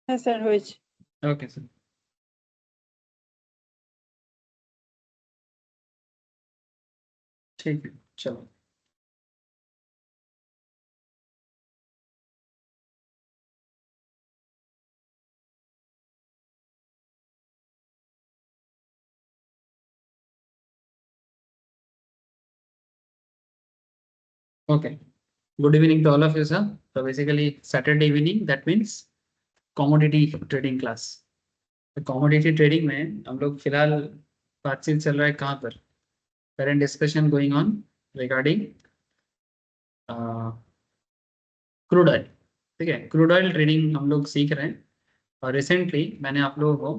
হ্যাঁ স্যার হয়েছে। Okay sir, ठीक है, चलो। Okay, good evening to all of you sir. तो basically Saturday evening, that means commodity trading class. Commodity trading में हम लोग फिलहाल बातचीत चल रहा है कहाँ पर, current discussion going on regarding crude oil. ठीक है, क्रूड ऑयल ट्रेडिंग हम लोग सीख रहे हैं। और रिसेंटली मैंने आप लोगों को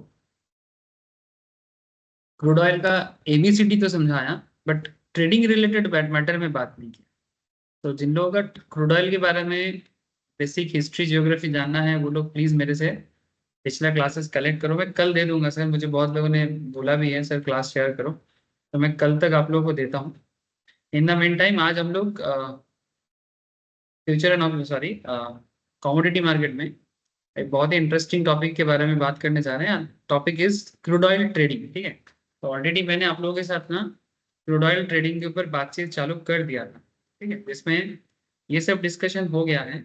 क्रूड ऑयल का एबीसीडी तो समझाया, बट ट्रेडिंग रिलेटेड मैटर में बात नहीं की। तो जिन लोगों का क्रूड ऑयल के बारे में बेसिक हिस्ट्री जियोग्राफी जानना है, वो लोग प्लीज मेरे से पिछला क्लासेस कलेक्ट करो। मैं कल दे दूंगा सर, मुझे बहुत लोगों ने बोला भी है सर क्लास शेयर करो, तो मैं कल तक आप लोगों को देता हूँ। इन द मेन टाइम आज हम लोग future and sorry commodity market में एक बहुत ही इंटरेस्टिंग टॉपिक के बारे में बात करने जा रहे हैं। Topic is crude oil trading. ठीक है, तो ऑलरेडी मैंने आप लोगों के साथ ना क्रूड ऑयल ट्रेडिंग के ऊपर बातचीत चालू कर दिया था। ठीक है, जिसमें ये सब डिस्कशन हो गया है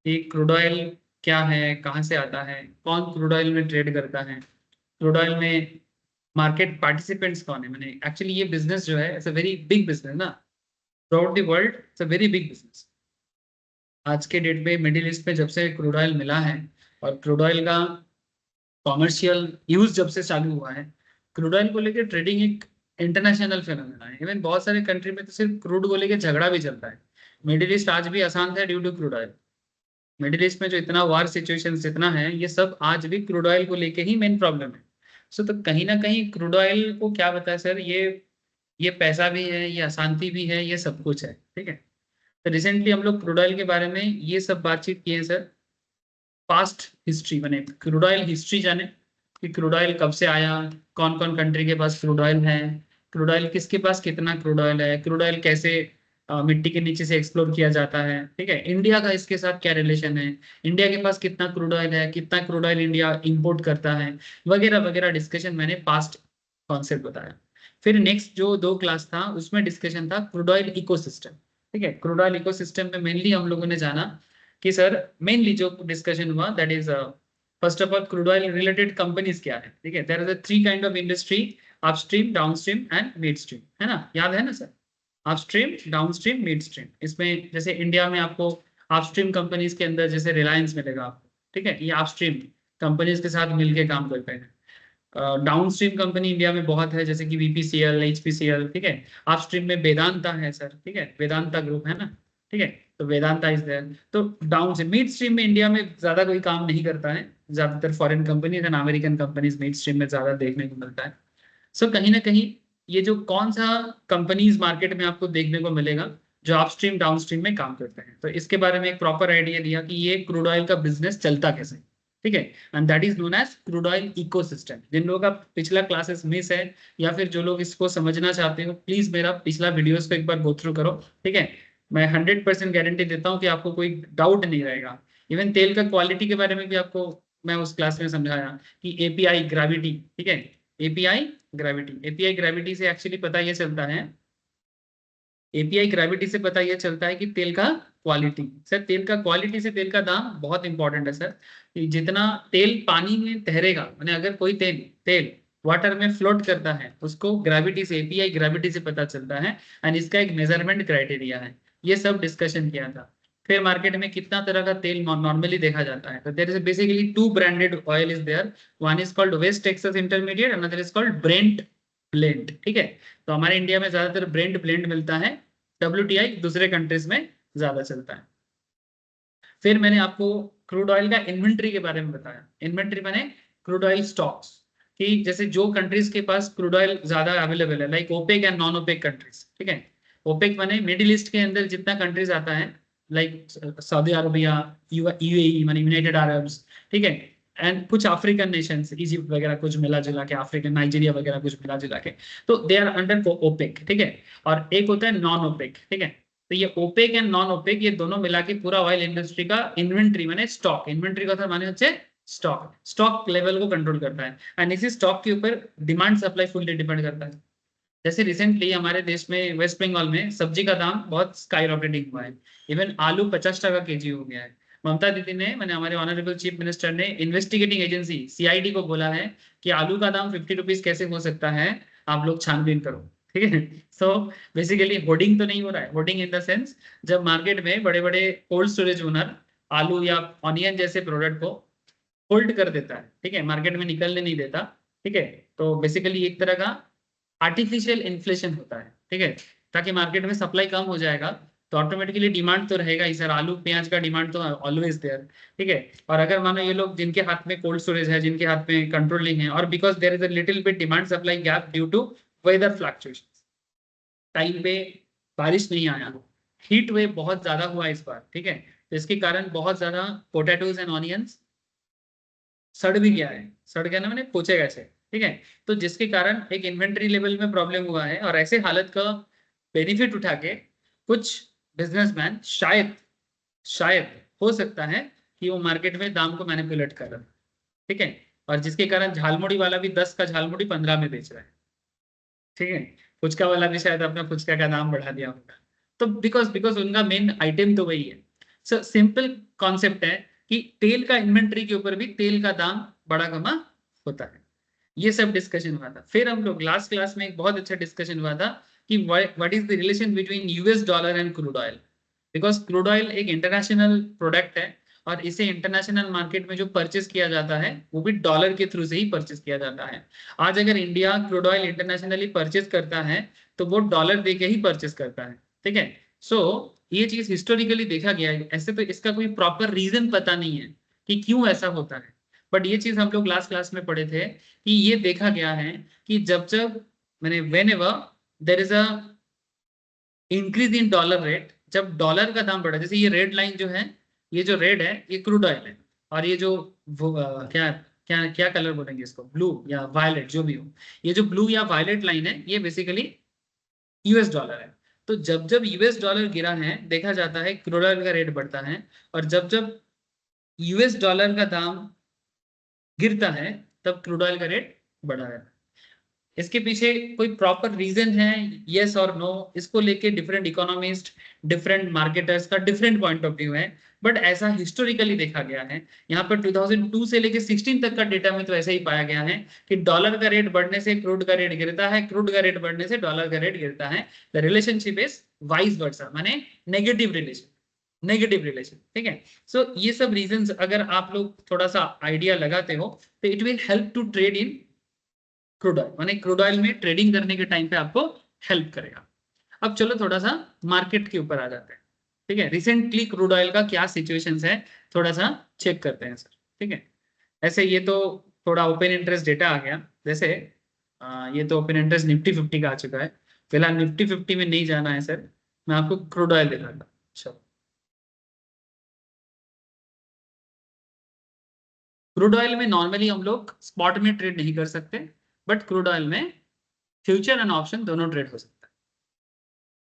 कि क्रूड ऑयल क्या है, कहाँ से आता है, कौन क्रूड ऑयल में ट्रेड करता है, क्रूड ऑयल में मार्केट पार्टिसिपेंट्स कौन है। मैंने एक्चुअली ये बिजनेस जो है it's a very big business ना, throughout the world it's a very big business. आज के डेट पे मिडिल ईस्ट में जब से क्रूड ऑयल मिला है और क्रूड ऑयल का कॉमर्शियल यूज जब से चालू हुआ है, क्रूड ऑयल को लेकर ट्रेडिंग एक इंटरनेशनल फिनोमेना है। इवन बहुत सारे कंट्री में तो सिर्फ क्रूड को लेकर झगड़ा भी चलता है। मिडिल ईस्ट आज भी अशांत है due to crude oil. Middle East में जो इतना वार सिचुएशन जितना है, ये सब आज भी क्रूड ऑयल को लेके ही मेन प्रॉब्लम है। सो तो कहीं ना कहीं क्रूड ऑयल को क्या बताया सर, ये पैसा भी है, ये अशांति भी है, ये सब कुछ है। ठीक है, तो रिसेंटली हम लोग क्रूड ऑयल के बारे में ये सब बातचीत किए हैं सर। पास्ट हिस्ट्री बने, क्रूड ऑयल हिस्ट्री जाने कि क्रूड ऑयल कब से आया, कौन कौन कंट्री के पास क्रूड ऑयल है, क्रूड ऑयल किसके पास कितना क्रूड ऑयल है, क्रूड ऑयल कैसे मिट्टी के नीचे से एक्सप्लोर किया जाता है। ठीक है, इंडिया का इसके साथ क्या रिलेशन है, इंडिया के पास कितना क्रूड ऑयल है, कितना क्रूड ऑयल इंडिया इंपोर्ट करता है, वगैरह वगैरह डिस्कशन मैंने पास्ट कॉन्सेप्ट बताया। फिर नेक्स्ट जो दो क्लास था उसमें डिस्कशन था क्रूड ऑयल इकोसिस्टम। ठीक है, क्रूड ऑयल इकोसिस्टम में मेनली हम लोगों ने जाना कि सर मेनली जो डिस्कशन हुआ that is first of all crude oil related companies क्या है। ठीक है, there are three kind of industry, upstream, downstream and midstream, है ना, याद है ना सर, अपस्ट्रीम, डाउनस्ट्रीम, मिडस्ट्रीम। इसमें जैसे इंडिया में आपको अपस्ट्रीम कंपनीज के अंदर जैसे रिलायंस मिलेगा आपको। ठीक है, ये अपस्ट्रीम कंपनीज के साथ मिलके काम करते हैं। डाउनस्ट्रीम कंपनी इंडिया में बहुत है, जैसे कि बीपीसीएल, एचपीसीएल। ठीक है, अपस्ट्रीम में वेदांता है सर। ठीक है, वेदांता ग्रुप है ना। ठीक है, तो वेदांता इज देयर। तो डाउन से मिड स्ट्रीम में इंडिया में ज्यादा कोई काम नहीं करता है, ज्यादातर foreign companies and American companies mid stream में ज्यादा देखने को मिलता है। सो कहीं ना कहीं ये जो कौन सा कंपनीज मार्केट में आपको देखने को मिलेगा जो अपस्ट्रीम डाउनस्ट्रीम में काम करते हैं, तो इसके बारे में एक प्रॉपर आइडिया दिया कि ये क्रूड ऑयल का बिजनेस चलता कैसे। ठीक है, and that is known as crude oil ecosystem. जिन लोगों का पिछला क्लासेस मिस है या फिर जो लोग इसको समझना चाहते हो, प्लीज मेरा पिछला वीडियोस को एक बार गो थ्रू करो। ठीक है, मैं 100% गारंटी देता हूँ कि आपको कोई डाउट नहीं रहेगा। इवन तेल का क्वालिटी के बारे में भी आपको मैं उस क्लास में समझाया कि एपीआई ग्रेविटी। ठीक है, एपीआई ग्रेविटी, एपीआई ग्रेविटी से एक्चुअली पता ये चलता है, एपीआई ग्रेविटी से पता ये चलता है कि तेल का क्वालिटी। सर तेल का क्वालिटी से तेल का दाम बहुत इंपॉर्टेंट है सर। कि जितना तेल पानी में तैरेगा, मैंने अगर कोई तेल तेल वाटर में फ्लोट करता है उसको ग्रेविटी से, एपीआई ग्रेविटी से पता चलता है। एंड इसका एक मेजरमेंट क्राइटेरिया है। ये सब डिस्कशन किया था। फिर मार्केट में कितना तरह का तेल नॉर्मली देखा जाता है, तो there is basically two branded oil is there. One is called West Texas Intermediate, another is called Brent blend. ठीक है, तो हमारे इंडिया में ज्यादातर ब्रेंट ब्लेंड मिलता है, डब्ल्यूटीआई दूसरे कंट्रीज में ज्यादा चलता है। फिर मैंने आपको क्रूड ऑयल का इन्वेंट्री के बारे में बताया। इन्वेंट्री माने क्रूड ऑयल स्टॉक्स, कि जैसे जो कंट्रीज के पास क्रूड ऑयल ज्यादा अवेलेबल है, like OPEC and non OPEC countries. ठीक है, ओपेक माने मिडिल ईस्ट के अंदर जितना कंट्रीज आता है, लाइक सऊदी अरबिया, यूएई माने यूनाइटेड अरब्स। ठीक है, एंड कुछ अफ्रीकन नेशंस, इजिप्ट वगैरह कुछ मिला जुला के, अफ्रीकन नाइजीरिया वगैरह कुछ मिला जुला के, तो दे आर अंडर ओपेक। ठीक है, और एक होता है नॉन ओपेक। ठीक है, तो ये ओपेक एंड नॉन ओपेक ये दोनों मिला के पूरा ऑयल इंडस्ट्री का इन्वेंट्री माने स्टॉक, इन्वेंट्री का माने হচ্ছে स्टॉक लेवल को कंट्रोल करता है एंड इसी स्टॉक के ऊपर डिमांड सप्लाई फुल्ली डिपेंड करता है। जैसे रिसेंटली हमारे देश में वेस्ट बंगाल में सब्जी का दाम बहुत स्काई रॉकेटिंग हुआ है। इवन आलू 50 टका केजी हो गया है। ममता दीदी ने, मैंने हमारे ऑनरेबल चीफ मिनिस्टर ने इन्वेस्टिगेटिंग एजेंसी सीआईडी को बोला है कि आलू का दाम 50 रुपीज कैसे हो सकता है, आप लोग छानबीन करो। ठीक है। सो बेसिकली होर्डिंग तो नहीं हो रहा है, होर्डिंग इन द सेंस जब मार्केट में बड़े बड़े कोल्ड स्टोरेज ओनर आलू या ऑनियन जैसे प्रोडक्ट को होल्ड कर देता है, ठीक है, मार्केट में निकलने नहीं देता। ठीक है। तो बेसिकली एक तरह का आर्टिफिशियल इन्फ्लेशन होता है। ठीक है। ताकि मार्केट में सप्लाई कम हो जाएगा तो ऑटोमेटिकली डिमांड तो रहेगा ही सर, आलू प्याज का डिमांड तो ऑलवेज देयर। ठीक है। और अगर मानो ये लोग जिनके हाथ में कोल्ड स्टोरेज है, जिनके हाथ में कंट्रोलिंग है, और because there is a little bit demand supply gap due to weather fluctuation, time पे बारिश नहीं आया, हीट वेव बहुत ज्यादा हुआ इस बार। ठीक है। तो इसके कारण बहुत ज्यादा पोटैटोज एंड ऑनियंस सड़ भी गया है। सड़ गया ना, मैंने पूछे कैसे। ठीक है। तो जिसके कारण एक इन्वेंट्री लेवल में प्रॉब्लम हुआ है, और ऐसे हालत का बेनिफिट उठा के कुछ बिजनेसमैन शायद शायद हो सकता है कि वो मार्केट में दाम को मैनिपुलेट कर रहा है। ठीक है। और जिसके कारण झालमुड़ी वाला भी 10 का झालमुड़ी 15 में बेच रहा है। ठीक है। फुचका वाला भी शायद अपना फुचका का दाम बढ़ा दिया होगा। तो बिकॉज बिकॉज उनका मेन आइटम तो वही है। सो सिंपल कॉन्सेप्ट है कि तेल का इन्वेंट्री के ऊपर भी तेल का दाम बड़ा कमा होता है। ये सब डिस्कशन हुआ था। फिर हम लोग लास्ट क्लास में एक बहुत अच्छा डिस्कशन हुआ था कि what is the relation between US dollar and crude oil. Because crude oil एक इंटरनेशनल प्रोडक्ट है, और इसे इंटरनेशनल मार्केट में जो परचेस किया जाता है वो भी डॉलर के थ्रू से ही परचेस किया जाता है। आज अगर India crude oil internationally purchase करता है तो वो डॉलर दे के ही परचेस करता है। ठीक है। सो ये चीज हिस्टोरिकली देखा गया है। ऐसे तो इसका कोई प्रॉपर रीजन पता नहीं है कि क्यों ऐसा होता है, बट ये चीज हम लोग लास्ट क्लास में पढ़े थे कि ये देखा गया है कि जब जब मैंने when ever there is a increase in dollar rate, जब डॉलर का दाम बढ़ा, जैसे ये रेड लाइन जो है, ये जो रेड है ये क्रूड ऑयल है, और ये जो क्या क्या क्या कलर बोलेंगे इसको, ब्लू या वायलेट जो भी हो, ये जो ब्लू या वायलेट लाइन है ये बेसिकली यूएस डॉलर है। तो जब जब यूएस डॉलर गिरा है देखा जाता है क्रूड ऑयल का रेट बढ़ता है, और जब जब यूएस डॉलर का दाम गिरता है तब क्रूड ऑयल का रेट बढ़ा है। इसके पीछे कोई प्रॉपर रीजन है, यस और नो, इसको लेके डिफरेंट इकोनॉमिस्ट, डिफरेंट मार्केटर्स का डिफरेंट पॉइंट ऑफ व्यू है, बट ऐसा हिस्टोरिकली देखा गया है। यहाँ पर 2002 से लेके 16 तक का डेटा में तो ऐसा ही पाया गया है कि डॉलर का रेट बढ़ने से क्रूड का रेट गिरता है, क्रूड का रेट बढ़ने से डॉलर का रेट गिरता है। The relationship is vice versa, माने नेगेटिव रिलेशन, नेगेटिव रिलेशन। ठीक है। सो ये सब रीजंस अगर आप लोग थोड़ा सा आइडिया लगाते हो तो it will help to trade in crude oil, माने क्रूड ऑयल में ट्रेडिंग करने के टाइम पे आपको हेल्प करेगा। अब चलो थोड़ा सा मार्केट के ऊपर आ जाते हैं। ठीक है। रिसेंटली क्रूड ऑयल का क्या सिचुएशन है थोड़ा सा चेक करते हैं सर। ठीक है। ऐसे ये तो थोड़ा ओपन इंटरेस्ट डेटा आ गया। जैसे ये तो ओपन इंटरेस्ट निफ्टी 50 का आ चुका है। फिलहाल निफ्टी 50 में नहीं जाना है सर, मैं आपको क्रूड ऑयल दिखाता हूँ। चलो, क्रूड ऑयल में नॉर्मली हम लोग स्पॉट में ट्रेड नहीं कर सकते, बट क्रूड ऑयल में फ्यूचर एंड ऑप्शन दोनों ट्रेड हो सकता है।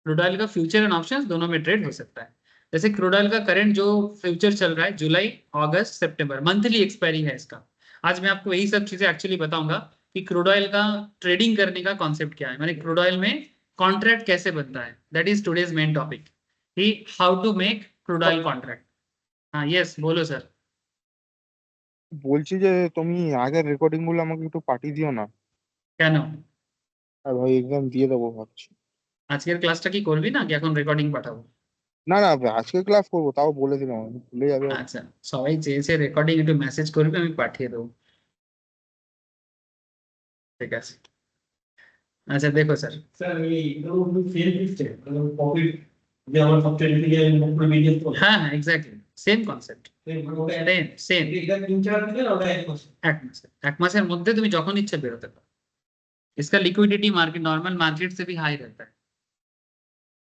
क्रूड ऑयल का फ्यूचर एंड ऑप्शंस दोनों में ट्रेड हो सकता है। जैसे क्रूड ऑयल का करंट जो फ्यूचर चल रहा है जुलाई, अगस्त, सितंबर, मंथली एक्सपायरी है इसका। आज मैं आपको यही सब चीजें एक्चुअली बताऊंगा कि क्रूड ऑयल का ट्रेडिंग करने का कॉन्सेप्ट क्या है, माने क्रूड ऑयल में कॉन्ट्रैक्ट कैसे बनता है। That is today's main topic कि how to make crude oil contract. हाँ यस बोलो सर। বলছি যে তুমি আগের রেকর্ডিং গুলো আমাকে একটু পাঠিয়ে দিও না। क्या नाम? আর ভাই এক্সাম দিয়ে দেবো ভাবছি। আজকের ক্লাসটা কি করবি না কি এখন রেকর্ডিং পাঠাবো? না না ভাই, আজকে ক্লাস করবো তাও বলে দিলাম, আমি ভুলে যাবে আবার। আচ্ছা, সবাই চেয়েছে রেকর্ডিং, একটু মেসেজ করবে আমি পাঠিয়ে দেবো। ঠিক আছে। আচ্ছা দেখো স্যার। স্যার এই ধরুন সেল সিস্টেম মানে প্রফিট যে আমার সফটওয়্যার থেকে উপরে বেরিয়ে আসতো হ্যাঁ হ্যাঁ এক্স্যাক্টলি সেম কনসেপ্ট। ওটা সেম সেম এটা 3-4 দিনের ওটা 1 মাস। এক মাসের মধ্যে তুমি যখন ইচ্ছে বেরোতে পারো। इसका लिक्विडिटी मार्केट नॉर्मल मार्केट से भी हाई रहता है,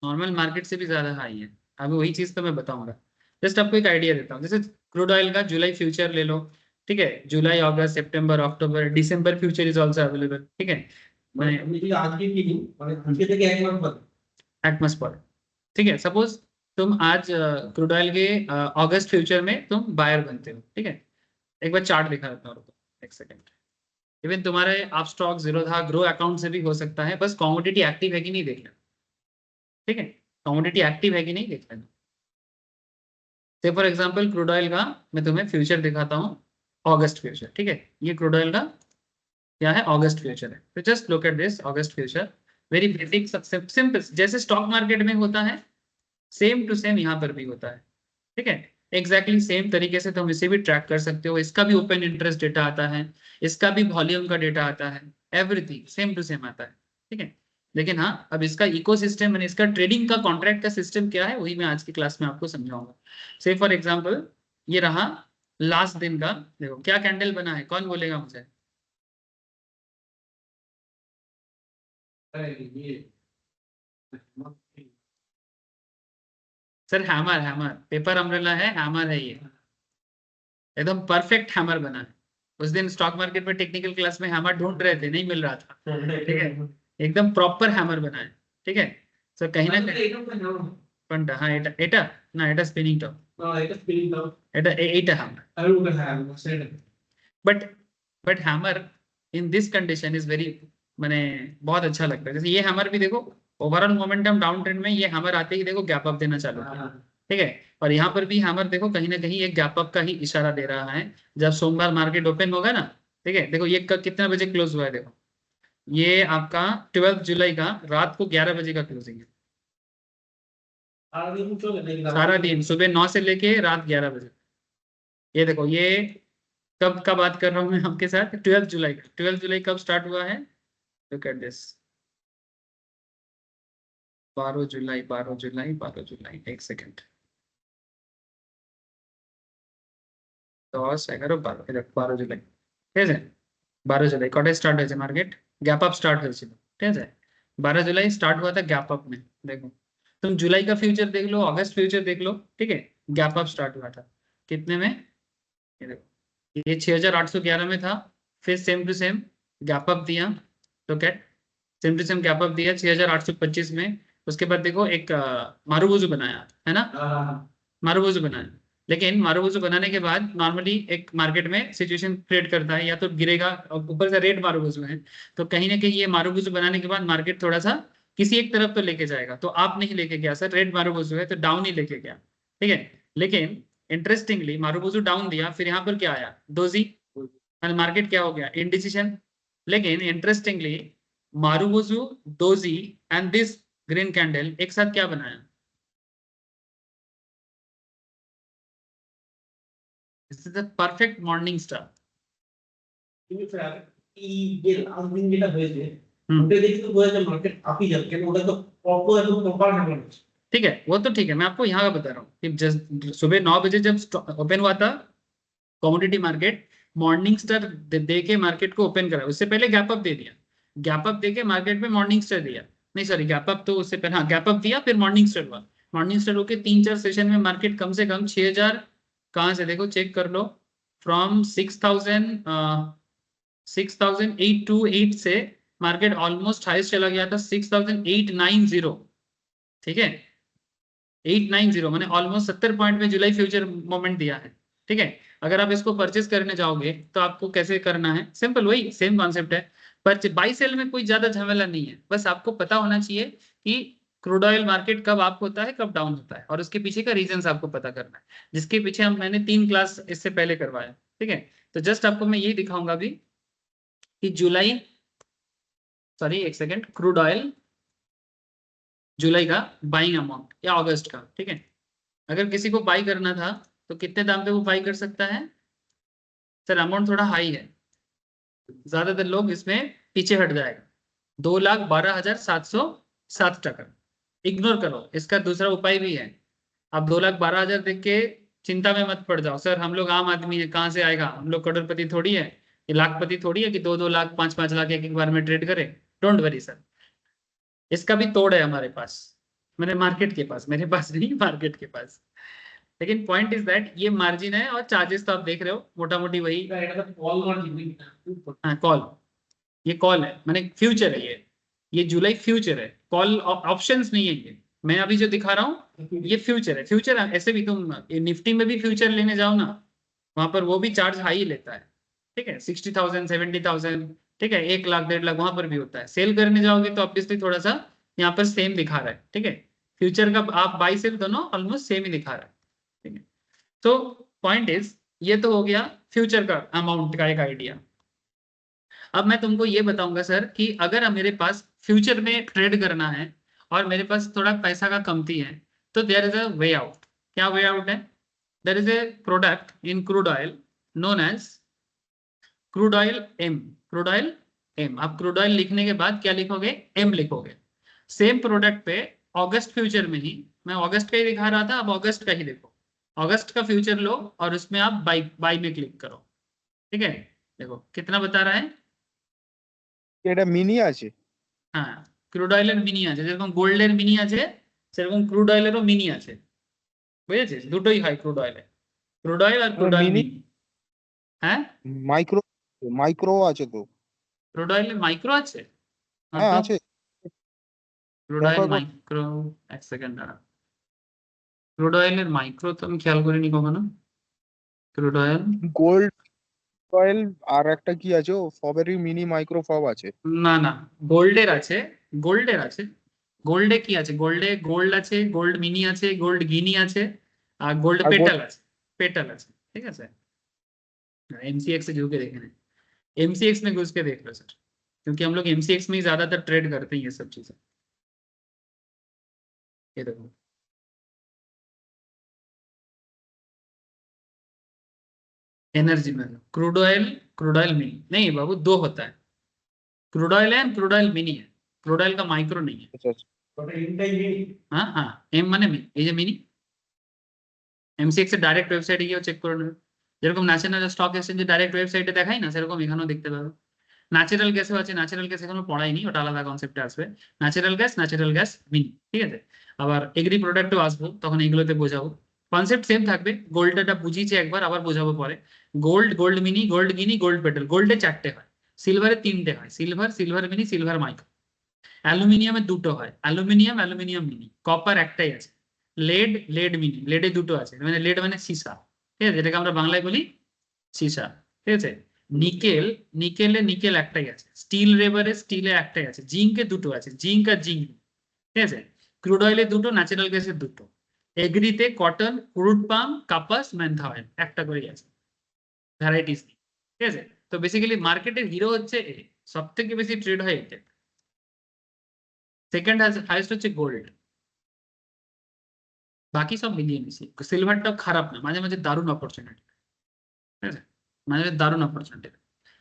नॉर्मल मार्केट से भी ज्यादा हाई है। अभी वही चीज तो मैं बताऊंगा। जस्ट आपको एक आइडिया देता हूँ। जैसे क्रूड ऑयल का जुलाई फ्यूचर ले लो। ठीक है। जुलाई, अगस्त, सितंबर, अक्टूबर, दिसंबर फ्यूचर इज ऑल्सो अवेलेबल। ठीक है। মানে মানে আমি যদি আজকে কিনি মানে আজকে থেকে 1 মাস পরে। এক মাস পরে। ठीक है। सपोज तुम आज क्रूड ऑयल के अगस्त फ्यूचर में तुम बायर बनते हो। ठीक है। एक बार चार्ट दिखा देता हूँ, एक सेकेंड। इवन तुम्हारे आप स्टॉक जीरो था, ग्रो अकाउंट से भी हो सकता है, बस कमोडिटी एक्टिव है कि नहीं देख लेना, ठीक है। कमोडिटी एक्टिव है कि नहीं देख लेना। से फॉर एग्जांपल क्रूड ऑयल का मैं तुम्हें फ्यूचर दिखाता हूँ, अगस्त फ्यूचर, ठीक है। ये क्रूड ऑयल का क्या है, अगस्त फ्यूचर है। तो just look at this August future, very basic simple, जैसे स्टॉक मार्केट में होता है सेम टू सेम यहाँ पर भी होता है, ठीक है। एग्जैक्टली सेम तरीके से तुम इसे भी ट्रैक कर सकते हो। इसका भी ओपन इंटरेस्ट डेटा आता है, इसका भी वॉल्यूम का डेटा आता है, एवरीथिंग सेम टू सेम आता है, ठीक है। लेकिन हाँ, अब इसका इकोसिस्टम यानी इसका ट्रेडिंग का कॉन्ट्रैक्ट का सिस्टम क्या है, वही मैं आज की क्लास में आपको समझाऊंगा। से फॉर एग्जाम्पल ये रहा लास्ट दिन का, देखो क्या कैंडल बना है, कौन बोलेगा मुझे? Sir hammer, hammer paper umbrella है, हैमर है ये, एकदम परफेक्ट हैमर बना है। उस दिन स्टॉक मार्केट में टेक्निकल क्लास में हैमर ढूंढ रहे थे, नहीं मिल रहा था, ठीक है। एकदम प्रॉपर हैमर बना है, ठीक है। सर कहीं ना कहीं पंटा, हाँ एटा एटा ना, एटा spinning top, Etah Etah hammer, but hammer in this condition is very, मैंने बहुत अच्छा लगता है। जैसे ये हैमर भी देखो, ओवरऑल मोमेंटम डाउन ट्रेंड में ये हैमर आते ही देखो गैप अप देना चालू किया, ठीक है। और यहाँ पर भी हैमर देखो कहीं ना कहीं एक गैप अप का ही इशारा दे रहा है। जब सोमवार मार्केट ओपन होगा ना, ठीक है, देखो ये कितने बजे क्लोज हुआ है, देखो ये आपका 12 जुलाई का रात को 11 बजे का क्लोजिंग है। सारा दिन सुबह 9 से लेके रात 11 बजे। ये देखो ये कब का बात कर रहा हूँ मैं आपके साथ, 12 जुलाई का। 12 जुलाई कब स्टार्ट हुआ है, लुक एट दिस, 12 जुलाई, 12 जुलाई, 12 जुलाई, एक सेकेंड, 10, 11, 12, 12 जुलाई, ঠিক আছে। 12 जुलाई कटे स्टार्ट হয়েছে मार्केट, गैप अप स्टार्ट হয়েছিল, ঠিক আছে। 12 जुलाई स्टार्ट हुआ था गैप अप में, देखो तुम जुलाई का फ्यूचर देख लो, अगस्त फ्यूचर देख लो, ठीक है। गैप अप स्टार्ट हुआ था कितने में, ये देखो ये 6811 में था, फिर same to same gap up दिया, तो क्या same to same gap up दिया 6825 में। उसके बाद देखो एक मारूबुजू बनाया है ना, मारूबुजू बनाया। लेकिन मारूबुजू बनाने के बाद नॉर्मली एक मार्केट में सिचुएशन क्रिएट करता है, या तो गिरेगा, और ऊपर से रेड मारूबुजू है, तो कहीं ना कहीं ये मारूबुजू बनाने के बाद मार्केट थोड़ा सा किसी एक तरफ तो लेके जाएगा। तो आप नहीं लेके गया सर, रेड मारूबुजू है तो डाउन ही लेके गया, ठीक है। लेकिन इंटरेस्टिंगली मारूबुजू डाउन दिया, फिर यहाँ पर क्या आया, दोजी, मार्केट क्या हो गया, इंडिसीजन। लेकिन interestingly marubozu, doji and this green candle एक साथ क्या बनाया, this is the perfect morning star. যেটা হয়েছে ওটা দেখে তো বোঝা যায় মার্কেট আপই যাবে, কেন ওটা তো প্রপার একদম প্রপার হ্যান্ডেল হচ্ছে। ठीक है, वो तो ठीक है, मैं आपको यहाँ का बता रहा हूँ कि जस्ट सुबह 9 बजे जब ओपन हुआ था कमोडिटी मार्केट, मॉर्निंग स्टार दे के मार्केट को ओपन करा, उससे पहले गैप अप दे दिया, गैप अप दे के मार्केट में मॉर्निंग स्टार दिया, नहीं सॉरी गैप अप तो उससे पहले, हाँ गैप अप दिया फिर मॉर्निंग स्टार हुआ। मॉर्निंग स्टार होके 3-4 सेशन में मार्केट कम से कम 6000, कहाँ से देखो चेक कर लो, फ्रॉम 6828 से मार्केट ऑलमोस्ट हाईएस्ट चला गया था 6890, ठीक है। 890 मैंने ऑलमोस्ट 70 पॉइंट में जुलाई फ्यूचर मोमेंट दिया है, ठीक है। अगर आप इसको परचेज करने जाओगे तो आपको कैसे करना है, सिंपल वही सेम कॉन्सेप्ट है। पर बाई सेल में कोई ज्यादा झमेला नहीं है, बस आपको पता होना चाहिए कि क्रूड ऑयल मार्केट कब अप होता है कब डाउन होता है, और उसके पीछे का रीजन आपको पता करना है, जिसके पीछे मैंने 3 क्लास इससे पहले करवाया, ठीक है। तो जस्ट आपको मैं यही दिखाऊंगा अभी कि जुलाई, सॉरी एक सेकेंड, क्रूड ऑयल जुलाई का बाइंग अमाउंट या अगस्त का, ठीक है। अगर किसी को बाई करना था तो कितने दाम पे वो बाई कर सकता है, सर अमाउंट थोड़ा हाई है, ज्यादातर लोग इसमें पीछे हट जाएगा, 2,12,707 टका। इग्नोर करो, इसका दूसरा उपाय भी है। आप 2,12,000 देख के चिंता में मत पड़ जाओ, सर हम लोग आम आदमी है कहाँ से आएगा, हम लोग करोड़पति थोड़ी है, ये लाखपति थोड़ी है कि 2-2 लाख 5-5 लाख एक बार में ट्रेड करे। डोंट वरी सर, इसका भी तोड़ है हमारे पास, मेरे मार्केट के पास, मेरे पास नहीं मार्केट के पास। लेकिन पॉइंट इज दैट ये मार्जिन है और चार्जेस तो आप देख रहे हो मोटा मोटी वही, हाँ कॉल, ये कॉल है, मैंने फ्यूचर है ये जुलाई फ्यूचर है, कॉल ऑप्शंस नहीं है ये, मैं अभी जो दिखा रहा हूँ ये फ्यूचर है। फ्यूचर ऐसे भी तुम निफ्टी में भी फ्यूचर लेने जाओ ना, वहां पर वो भी चार्ज हाई लेता है, ठीक है, 60,000 70,000, ठीक है, 1 लाख 1.5 लाख वहां पर भी होता है। सेल करने जाओगे तो ऑब्वियसली थोड़ा सा यहाँ पर सेम दिखा रहा है, ठीक है, फ्यूचर का आप बाई सेल दोनों ऑलमोस्ट सेम ही दिखा रहा है, ठीक है। तो पॉइंट इज, ये तो हो गया फ्यूचर का अमाउंट का एक आइडिया। अब मैं तुमको ये बताऊंगा सर कि अगर मेरे पास फ्यूचर में ट्रेड करना है और मेरे पास थोड़ा पैसा का कमती है, तो there is a way out. क्या वे आउट है? There is a product in crude oil known as crude oil M. Crude oil M, आप क्रूड ऑयल लिखने के बाद क्या लिखोगे? एम लिखोगे। सेम प्रोडक्ट पे अगस्त फ्यूचर में ही, मैं अगस्त का ही दिखा रहा था, अब अगस्त का ही देखो, अगस्त का फ्यूचर लो और उसमें आप बाई बाई में क्लिक करो, ठीक है। देखो कितना बता रहा है। এটা মিনি আছে। হ্যাঁ, ক্রুড অয়েলের মিনি আছে, যেরকম গোল্ডের মিনি আছে সেরকম ক্রুড অয়েলেরও মিনি আছে, বুঝেছিস? দুটোই হয় ক্রুড অয়েলে, ক্রুড অয়েল আর ক্রুড অয়েল মিনি মিনি। হ্যাঁ, মাইক্রো, মাইক্রো আছে তো। ক্রুড অয়েলের মাইক্রো আছে। হ্যাঁ হ্যাঁ তো আছে, ক্রুড দেখো অয়েল একবার। মাইক্রো, এক সেকেন্ড দাঁড়া, ক্রুড অয়েলের মাইক্রো তো আমি খেয়াল করিনি কখনো। ক্রুড অয়েল, গোল্ড অয়েল আর একটা কি আছে, ও সবেরই মিনি মাইক্রো সব আছে। না না, গোল্ডের আছে, গোল্ডের আছে। গোল্ডে কি আছে? গোল্ডে গোল্ড আছে, গোল্ড মিনি আছে, গোল্ড গিনি আছে, আর গোল্ড আর পেটাল আছে, পেটাল আছে, ঠিক আছে। एमसीएक्स से जुड़ के देखे, एमसीएक्स में घुस के देख लो सर, क्योंकि हम लोग एमसीएक्स में ही ज्यादातर ट्रेड करते हैं ये सब चीजें। ये देखो, एनर्जी में क्रूड ऑयल मिनी नहीं बाबू, दो होता है, क्रूड ऑयल है, क्रूड ऑयल मिनी है, क्रूड ऑयल का माइक्रो नहीं है। আচ্ছা আচ্ছা। ওটা এমটাই মিনি। हाँ हाँ, एम माने मिनी, ये जो मिनी এমসিএক্স এর ডাইরেক্ট ওয়েবসাইটে গিয়ে চেক করে নেবে, যেরকম ন্যাশনাল স্টক এক্সচেঞ্জের ডাইরেক্ট ওয়েবসাইটে দেখাই না, সেরকম এখানেও দেখতে পাবে। ন্যাচারাল গ্যাসও আছে, ন্যাচারাল গ্যাস এখনো পড়াইনি, ওটা আলাদা কনসেপ্টে আসবে। ন্যাচারাল গ্যাস মিনি, ঠিক আছে। আবার এগ্রি প্রোডাক্টও আসবো, তখন এগুলোতে বোঝাবো। কনসেপ্ট সেম থাকবে, গোল্ডটা বুঝিয়েছি একবার, আবার বোঝাবো পরে। Gold, gold mini, gold guinea, gold petrol. গোল্ডে 4টে হয়, সিলভারে 3টে হয়, silver, silver mini, silver micro. অ্যালুমিনিয়ামে 2টো হয়, অ্যালুমিনিয়াম, অ্যালুমিনিয়াম মিনি। কপার একটাই আছে। লেড, লেড মিনি, লেডে 2টো আছে, মানে লেড মানে সীসা, ঠিক আছে, যেটাকে আমরা বাংলায় বলি সীসা, ঠিক আছে। নিকেল, নিকেলে নিকেল একটাই আছে। স্টিল রেবারে স্টিলে একটাই আছে। জিঙ্কে 2টো আছে, জিঙ্ক আর জিঙ্ক, ঠিক আছে। ক্রুড অয়েলে 2টো, ন্যাচারাল গ্যাসে 2টো। এগ্রিতে কটন, ক্রুড পাম, কাপাস, ম্যানথা অয়েল একটা করেই আছে, ভ্যারাইটিস নেই, ঠিক আছে। তো বেসিক্যালি মার্কেটের হিরো হচ্ছে এ, সব থেকে বেশি ট্রেড হয় এতে। সেকেন্ড হাইস্ট হচ্ছে গোল্ড, বাকি সব মিলিয়ে মিশিয়ে। সিলভারটাও খারাপ না, মাঝে মাঝে দারুণ অপরচুনিটি, ঠিক আছে, মাঝে মাঝে দারুণ অপরচুনিটি।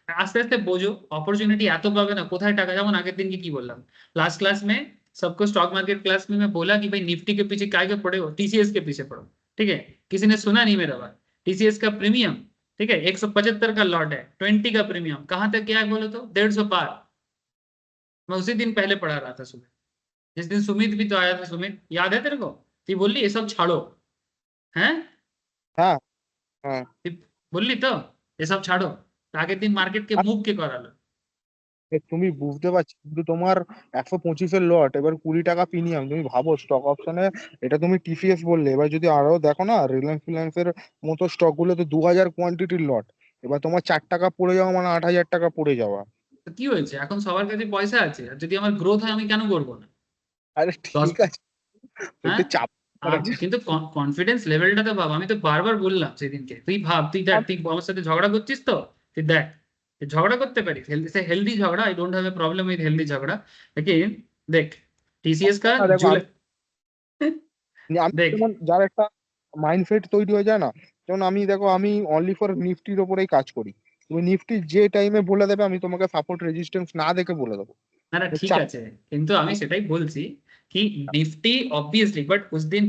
আস্তে আস্তে বোঝো, अपॉर्चुनिटी এত পাবে না, কোথায় টাকা। যেমন আগের দিনকে কি বললাম लास्ट क्लास में, सबको स्टॉक मार्केट क्लास में मैं बोला कि भाई निफ्टी के पीछे काय के पड़े हो, टीसीएस के पीछे पड़ो, ठीक है। किसी ने सुना नहीं मेरा बात। टीसीएस का प्रीमियम, ठीक है, 175 का लॉट है, 20 का प्रीमियम, कहां तक क्या है बोलो तो? 150 पार। मैं उसी दिन पहले पढ़ा रहा था सुबह, जिस दिन सुमित भी तो आया था। सुमित याद है तेरे को? तो बोल ली ये सब ছাড়ো, हैं? হ্যাঁ হ্যাঁ। बोल ली तो ये सब ছাড়ো, আগের দিন মার্কেট কে আর মুভ কে করালো। তুমি বুঝতে পারছি, কিন্তু তোমার 125-এর লট, এবার 20 টাকা প্রিমিয়াম, তুমি ভাবো স্টক অপশনে। এটা তুমি টিসিএস বললে, এবার যদি আরো দেখো না, রিলায়েন্স ফিনান্সের মতো স্টক গুলোতে 2000 কোয়ান্টিটির লট, এবার তোমার 4 টাকা পড়ে যাওয়া মানে 8000 টাকা পড়ে যাওয়া। তো কি হয়েছে, এখন সবার কাছে পয়সা আছে, আর যদি আমার গ্রোথ হয় আমি কেন করবো না? আরে 10, ঠিক আছে, হ্যাঁ, একটু চাপ আছে। কিন্তু কনফিডেন্স লেভেলটা তো ভাব। আমি তো বারবার বললাম সেদিনকে, তুই ভাব, তুই দেখ, তুই আমার সাথে ঝগড়া করছিস তো, তুই দেখ, তুই ঝগড়া করতে পারিস, হেলদি ঝগড়া, I don't have a problem with healthy झगड़ा, लेकिन देख टीसीएस का দেখো जुलाई, আমি देख, যেমন, যার একটা মাইন্ডসেট তৈরি হয়ে যায় না, যেমন আমি দেখো, আমি অনলি ফর নিফটির ওপরেই কাজ করি। তুমি নিফটি যে টাইমে বলে দেবে, আমি তোমাকে সাপোর্ট রেজিস্ট্যান্স না দেখে বলে দেবো। না না ঠিক আছে, কিন্তু আমি সেটাই বলছি कि निफ्टी ऑब्वियसली, बट उस दिन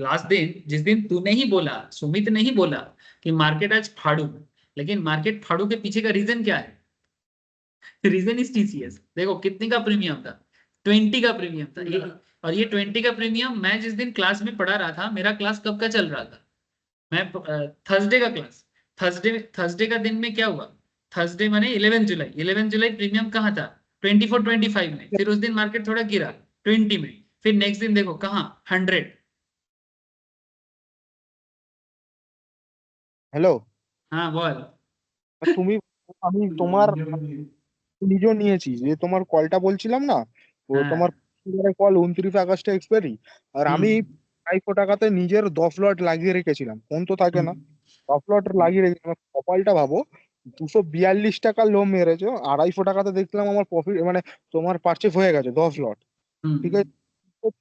लास्ट दिन जिस दिन तूने ही बोला, सुमित ने ही बोला कि मार्केट आज फाड़ू, लेकिन मार्केट फाड़ू के पीछे का रीजन क्या है? Reason is TCS. देखो कितने का प्रीमियम था, 20 का प्रीमियम था ये। और ये 20 का प्रीमियम मैं जिस दिन क्लास में पढ़ा रहा था, मेरा क्लास कब का चल रहा था? मैं थर्सडे का क्लास, थर्सडे का दिन में क्या हुआ? थर्सडे माने 11 जुलाई, 11 जुलाई प्रीमियम कहाँ था? 24-25 में। फिर उस दिन मार्केट थोड़ा गिरा 20 में, फिर नेक्स्ट दिन देखो कहाँ, 100। হ্যালো। হ্যাঁ বল। আর তুমি, আমি তোমার নিজেও নিয়েছি, যে তোমার কলটা বলছিলাম না, ও হ্যাঁ। তোমার কল 29 আগস্টে এক্সপায়ারি, আর হুম আমি 250 টাকাতে নিজের 10 লট লাগিয়ে রেখেছিলাম, ফোন তো থাকে হুম না, 10 লট লাগিয়ে রেখেছিলাম। কপালটা ভাবো, 242 টাকা লো মেরেছে, 250 টাকাতে দেখলাম আমার প্রফিট, মানে তোমার পারচেস হয়ে গেছে 10 লট। হুম ঠিক আছে,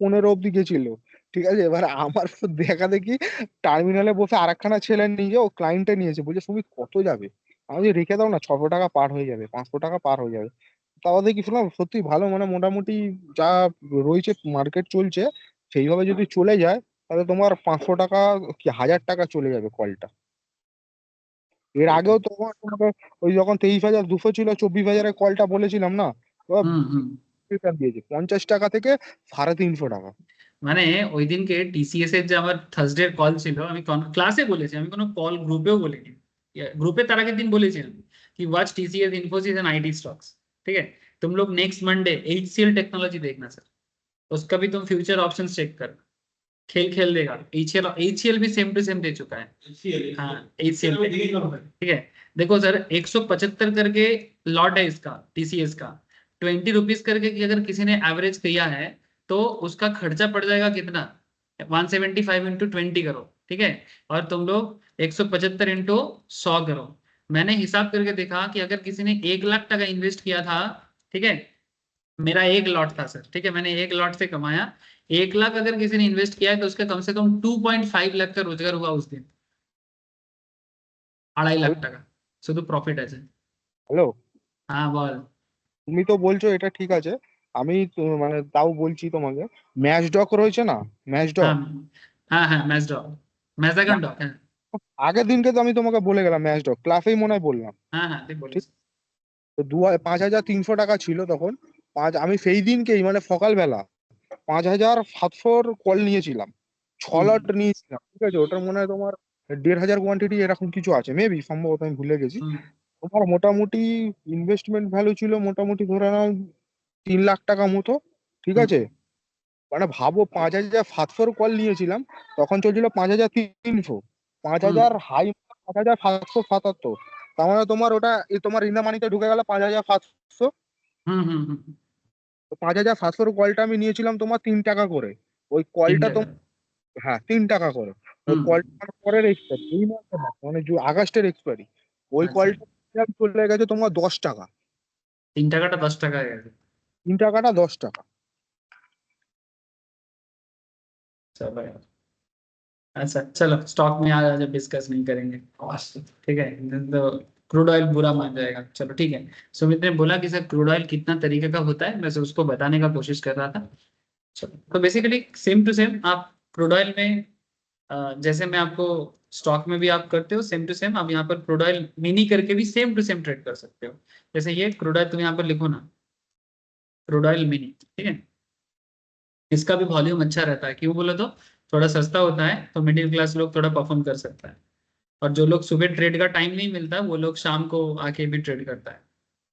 15 অব্দি গেছিল। ঠিক আছে, এবার আমার দেখা দেখি টার্মিনালে বসে আরেকখানা ছেলে নিজে ও ক্লায়েন্টে নিয়েছে, বলছে তুমি কত যাবে, আমি বলছি, রেখে দাও না, 600 টাকা পার হয়ে যাবে, 500 টাকা পার হয়ে যাবে। তাও দেখি শুনলাম সত্যি ভালো, মানে মোটামুটি যা রয়েছে মার্কেট চলছে, সেইভাবে যদি চলে যায়, তাহলে তোমার 500 টাকা কি 1000 টাকা চলে যাবে কলটা। এর আগেও তোমাকে ওই যখন 23,200 ছিল, 24,000 কলটা বলেছিলাম না, তো হুম। return দিয়েছে 50 টাকা থেকে 350 টাকা। মানে ওই দিনকে টিসিএস এর যে আমার থার্সডে কল ছিল, আমি ক্লাসে বলেছি, আমি কোনো কল গ্রুপেও বলিনি। ग्रुपे তার আগের দিন বলেছিলাম कि watch TCS Infosys and IT stocks. ठीक है, तुम लोग नेक्स्ट मंडे एचसीएल टेक्नोलॉजी देखना सर, उसका भी तुम फ्यूचर ऑप्शंस चेक कर। खेल खेल देगा। एचसीएल एचसीएल भी सेम टू सेम दे चुका है। हाँ एचसीएल पे। ठीक है, देखो सर 175 करके लॉट है इसका टीसीएस का। 20 रुपीज करके कि अगर किसी ने एवरेज किया है तो उसका खर्चा पड़ जाएगा कितना, 175 इंटू 20 करो। ठीक है, और तुम लोग 175 इंटू 100 करो। मैंने हिसाब करके देखा कि अगर किसी ने 1 लाख टका इन्वेस्ट किया था, ठीक है, मेरा एक लॉट था सर, ठीक है, मैंने एक लॉट से कमाया 1 लाख। अगर किसी ने इन्वेस्ट किया है तो उसका कम से कम 2.5 लाख का रोजगार हुआ उस दिन। 2.5 लाख টাকা শুধু প্রফিট আছে। হ্যালো, হ্যাঁ বল। তুমি তো বলছো এটা ঠিক আছে, আমি মানে তাও বলছি তোমাকে, ম্যাচ ডক রয়েছে না, ম্যাচ ডক, হ্যাঁ হ্যাঁ হ্যাঁ ম্যাজডক, ম্যাজাগান্ডক, হ্যাঁ আগের দিনকে তো আমি তোমাকে বলে গেলাম ম্যাচ ডক, ক্লাসেই মনে হয় বললাম। হ্যাঁ হ্যাঁ তুই ঠিক, বলিস। তো 5,300 টাকা ছিল তখন। আমি সেই দিনকেই মানে সকালবেলা 5,700 কল নিয়েছিলাম, হুম 6 লট নিয়েছিলাম। ঠিক আছে, ওটার মনে হয় তোমার 1,500 কোয়ান্টিটি এরকম কিছু আছে, মেবি, সম্ভবত আমি ভুলে গেছি। হুম তোমার মোটামুটি ইনভেস্টমেন্ট ভ্যালু ছিল মোটামুটি ধরে নাও 3 লাখ টাকা মতো। ঠিক হুম আছে, মানে ভাবো 5,700 কল নিয়েছিলাম, তখন চলছিল 5,300, পাঁচ হুম হাজার হাই 5,777। তার মানে তোমার ওটা তোমার ইন্দা মানিতে ঢুকে গেল 5,700। হুম হুম হুম 5,700 কলটা আমি নিয়েছিলাম তোমার 3 টাকা করে। ওই তিন কলটা টাকা হ্যাঁ 3 টাকা করে। ওই হুম কলটা পরের এক্সপায়ারি, এই মাসে না, মানে আগস্টের এক্সপায়ারি। ওই আচ্ছা, কলটা চলে গেছে তোমার 10 টাকা, 3 টাকাটা 10 টাকা হয়ে গেছে। 3 টাকাটা 10 টাকা। चलो यार, अच्छा चलो स्टॉक में आज आज डिस्कस नहीं करेंगे। ठीक है, तो क्रूड ऑयल बुरा मान जाएगा। चलो ठीक है। सुमित ने बोला कि सर क्रूड ऑयल कितना तरीके का होता है, मैं से उसको बताने का कोशिश कर रहा था। चलो तो बेसिकली सेम टू सेम आप क्रूड ऑयल में जैसे मैं आपको स्टॉक में भी आप करते हो सेम टू सेम, आप यहाँ पर क्रूड ऑयल मिनी करके भी सेम टू सेम ट्रेड कर सकते हो। जैसे ये क्रूड ऑयल तुम यहाँ पर लिखो ना, क्रूड ऑयल मिनी। ठीक है, इसका भी वॉल्यूम अच्छा रहता है, क्यों बोले तो थोड़ा सस्ता होता है, तो मिडिल क्लास लोग थोड़ा परफॉर्म कर सकता है। और जो लोग सुबह ट्रेड का टाइम नहीं मिलता वो लोग शाम को आके भी ट्रेड करता है,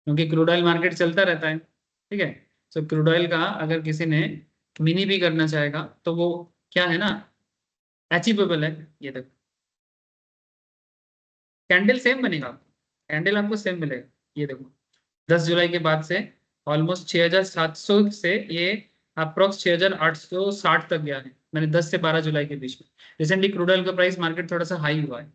क्योंकि क्रूड ऑयल मार्केट चलता रहता है। ठीक है, तो क्रूड ऑयल का अगर किसी ने मिनी भी करना चाहेगा तो वो क्या है ना, अचीवेबल है। ये देखो कैंडल सेम बनेगा, कैंडल आपको सेम मिलेगा। ये देखो 10 जुलाई के बाद से ऑलमोस्ट 6,700 से ये अप्रोक्स 6,860 तक गया है, मैंने 10 से 12 जुलाई के बीच में। रिसेंटली क्रूड ऑयल का प्राइस मार्केट थोड़ा सा हाई हुआ है।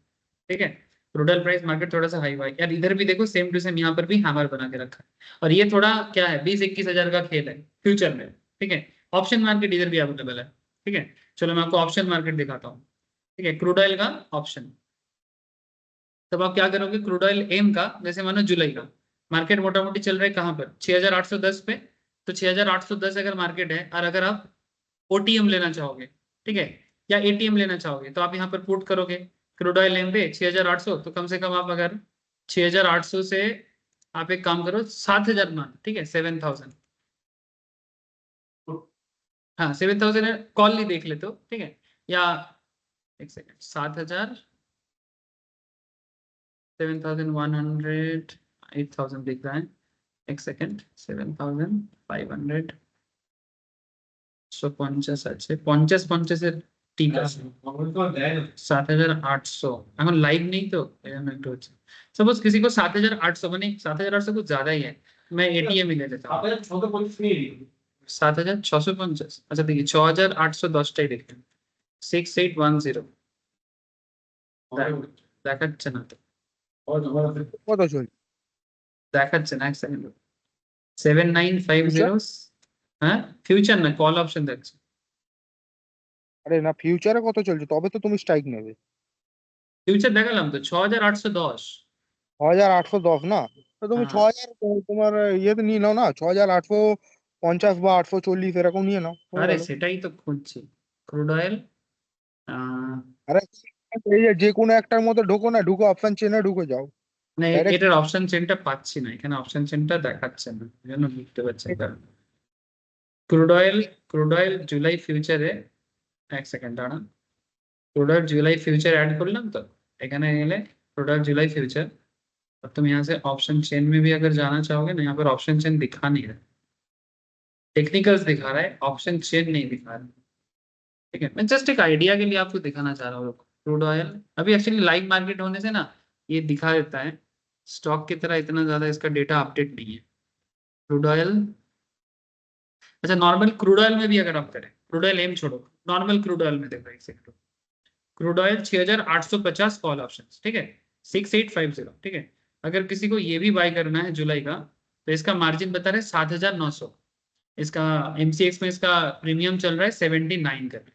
ठीक है, क्रूड ऑयल प्राइस मार्केट थोड़ा सा हाई हुआ है यार। इधर भी देखो सेम टू सेम, यहाँ पर भी हैमर बना के रखा है। और ये थोड़ा क्या है, 20-21 हजार का खेल है फ्यूचर में। ठीक है, ऑप्शन मार्केट इधर भी अवेलेबल है। ठीक है, चलो मैं आपको ऑप्शन मार्केट दिखाता हूँ। ठीक है, क्रूड ऑयल का ऑप्शन। तब आप क्या करोगे, क्रूड ऑयल एम का, जैसे मानो जुलाई का मार्केट मोटा मोटी चल रहा है कहाँ पर 6,810 पे, तो 6,810 अगर मार्केट है, और अगर आप ओटीएम लेना चाहोगे, ठीक है, या एटीएम लेना चाहोगे, तो आप यहाँ पर पुट करोगे क्रूड ऑयल एम पे 6,800, तो कम से कम आप अगर 6,800 से आप एक काम करो 7,000 मान, ठीक है 7,000, हाँ 7,000 कॉल नहीं देख लेते हो, ठीक है, या एक सेकेंड 7,000, 7,100, 8,000 दिख रहा है, एक सेकेंड 7,500, 150 আছে 50 50 এর ঠিক আছে, 7,800 এখন लाइव नहीं तो सपोज किसी को 7,800 माने 7,800 कुछ ज्यादा ही है, मैं एटीएम ही ले लेता हूँ। 7,650, अच्छा देखिए 6,810 টাই দেখেন 6810 দেখাচ্ছে না তো, কত চলছে? দেখাচ্ছে না, এক সেকেন্ড, 7950, হ্যাঁ ফিউচার না কল অপশন দেখছে। আরে না, ফিউচারে কত চলছে তবে তো তুমি স্ট্রাইক নেবে। ফিউচার দেখালাম তো 6,810। 6,810 না, তো তুমি হ্যাঁ 6,000 তোমার ইয়েতে নিয়ে নাও না, 6,850 বা 840 এরকম নিয়ে নাও, হয়ে আরে গেল। সেটাই তো খুঁজছি, ক্রুড অয়েল, আরে এই যে কোনো একটার মধ্যে ঢোকো না, ঢুকে অপশন চেনে ঢুকে যাও মানে ডাইরেক্ট। এটার অপশন চেনটা পাচ্ছি না, এখানে অপশন চেনটা দেখাচ্ছে না, এই জন্য বুঝতে পারছি কারণ। ক্রুড অয়েল জুলাই ফিউচারে, এক সেকেন্ড দাঁড়ান, क्रूड ऑयल जुलाई फ्यूचर ऐड कर लें तो এখানে গেলে क्रूड ऑयल जुलाई फ्यूचर, अब तुम यहाँ से ऑप्शन चेन में भी अगर जाना चाहोगे ना, यहाँ पर ऑप्शन चेन दिखा नहीं रहा, टेक्निकल्स दिखा रहा है, ऑप्शन चेन नहीं दिखा रहा। ठीक है, मैं जस्ट एक आइडिया के लिए आपको दिखाना चाह रहा हूँ। क्रूड ऑयल अभी एक्चुअली लाइव मार्केट होने से ना ये दिखा देता है, स्टॉक की तरह इतना ज्यादा इसका डेटा अपडेट नहीं है। क्रूड ऑयल, अच्छा नॉर्मल क्रूड ऑयल में भी अगर आप करें, क्रूड ऑयल एम छोड़ो, नॉर्मल क्रूड ऑयल में देखो एक second, crude oil 6,850 call option, ठीक है 6850, ठीक है। अगर किसी को ये भी बाय करना है जुलाई का, तो इसका मार्जिन बता रहे 7,900, इसका एमसीएक्स में इसका प्रीमियम चल रहा है 79 करके,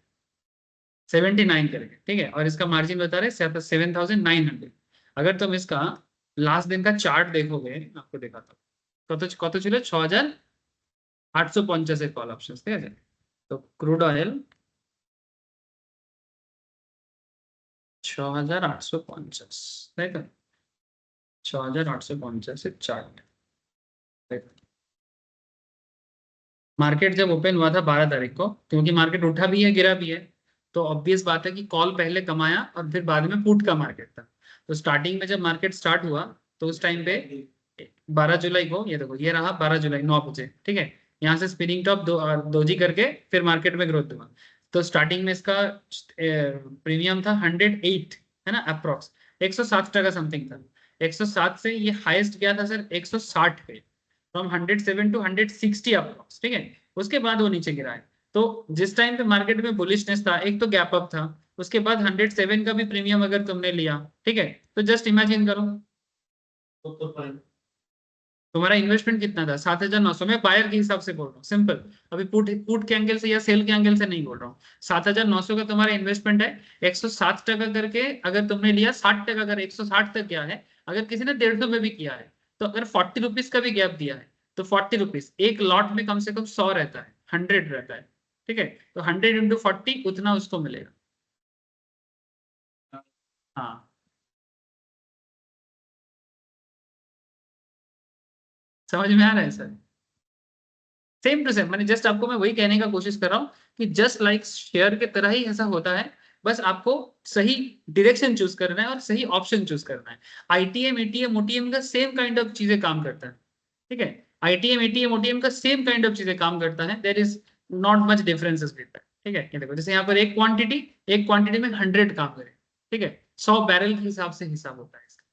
79 करके, ठीक है, और इसका मार्जिन बता रहे 7,900। अगर तुम इसका लास्ट दिन का चार्ट देखोगे, आपको दिखाता हूँ কত ছিল, 6,850 এর কল অপশন, ঠিক আছে। তো ক্রুড অয়েল 6,850, তাই তো 6,850 এর চার্ट, मार्केट जब ओपन हुआ था 12 तारीख को, क्योंकि मार्केट उठा भी है गिरा भी है, तो ऑब्वियस बात है कि कॉल पहले कमाया और फिर बाद में पुट का मार्केट था। तो स्टार्टिंग में जब मार्केट स्टार्ट हुआ तो उस टाइम पे 12 जुलाई को, ये देखो ये रहा 12 जुलाई 9 बजे, ठीक है, यहाँ से स्पिनिंग टॉप दोजी करके फिर मार्केट में ग्रोथ हुआ। तो स्टार्टिंग में इसका प्रीमियम था 108, है ना, अप्रोक्स 107 টাকা समथिंग था। 107 से ये हाईएस्ट गया था सर 160 पे, फ्रॉम 107 टू 160 अप्रोक्स, ठीक है। उसके बाद वो नीचे गिरा है। तो जिस टाइम पे मार्केट में बुलिशनेस था, एक तो गैप अप था, उसके बाद 107 का भी प्रीमियम अगर तुमने लिया, ठीक है, तो जस्ट इमेजिन करो तुम्हारा इन्वेस्टमेंट कितना था, 7,900। मैं बायर के हिसाब से बोल रहा हूँ, सिंपल, अभी पुट के एंगल से या सेल के एंगल से नहीं बोल रहा हूँ। 7,900 का तुम्हारा इन्वेस्टमेंट है, 107 টাকা करके अगर तुमने लिया, 60 টাকা अगर 160 तक गया है, अगर किसी ने 150 में भी किया है, तो अगर 40 रुपीज का भी गैप दिया है, तो 40 रुपीज एक लॉट में कम से कम 100 रहता है, 100 रहता है, ठीक है। तो 100 इंटू 40 उतना उसको मिलेगा। हाँ समझ में आ रहा है सर, सेम टू सेम, मैंने जस्ट आपको मैं वही कहने का कोशिश कर रहा हूँ कि जस्ट लाइक शेयर के तरह ही ऐसा होता है, बस आपको सही डायरेक्शन चूज करना है और सही ऑप्शन चूज करना है। आईटीएम एटीएम ओटीएम का सेम काइंड ऑफ चीजें काम करता है, ठीक है, आईटीएम एटीएम ओटीएम का सेम काइंड ऑफ चीजें काम करता है, there is not much differences with that, ठीक है। ये देखो जैसे यहाँ पर एक क्वांटिटी में 100 काम करे, ठीक है, 100 बैरल के हिसाब से हिसाब होता है इसका,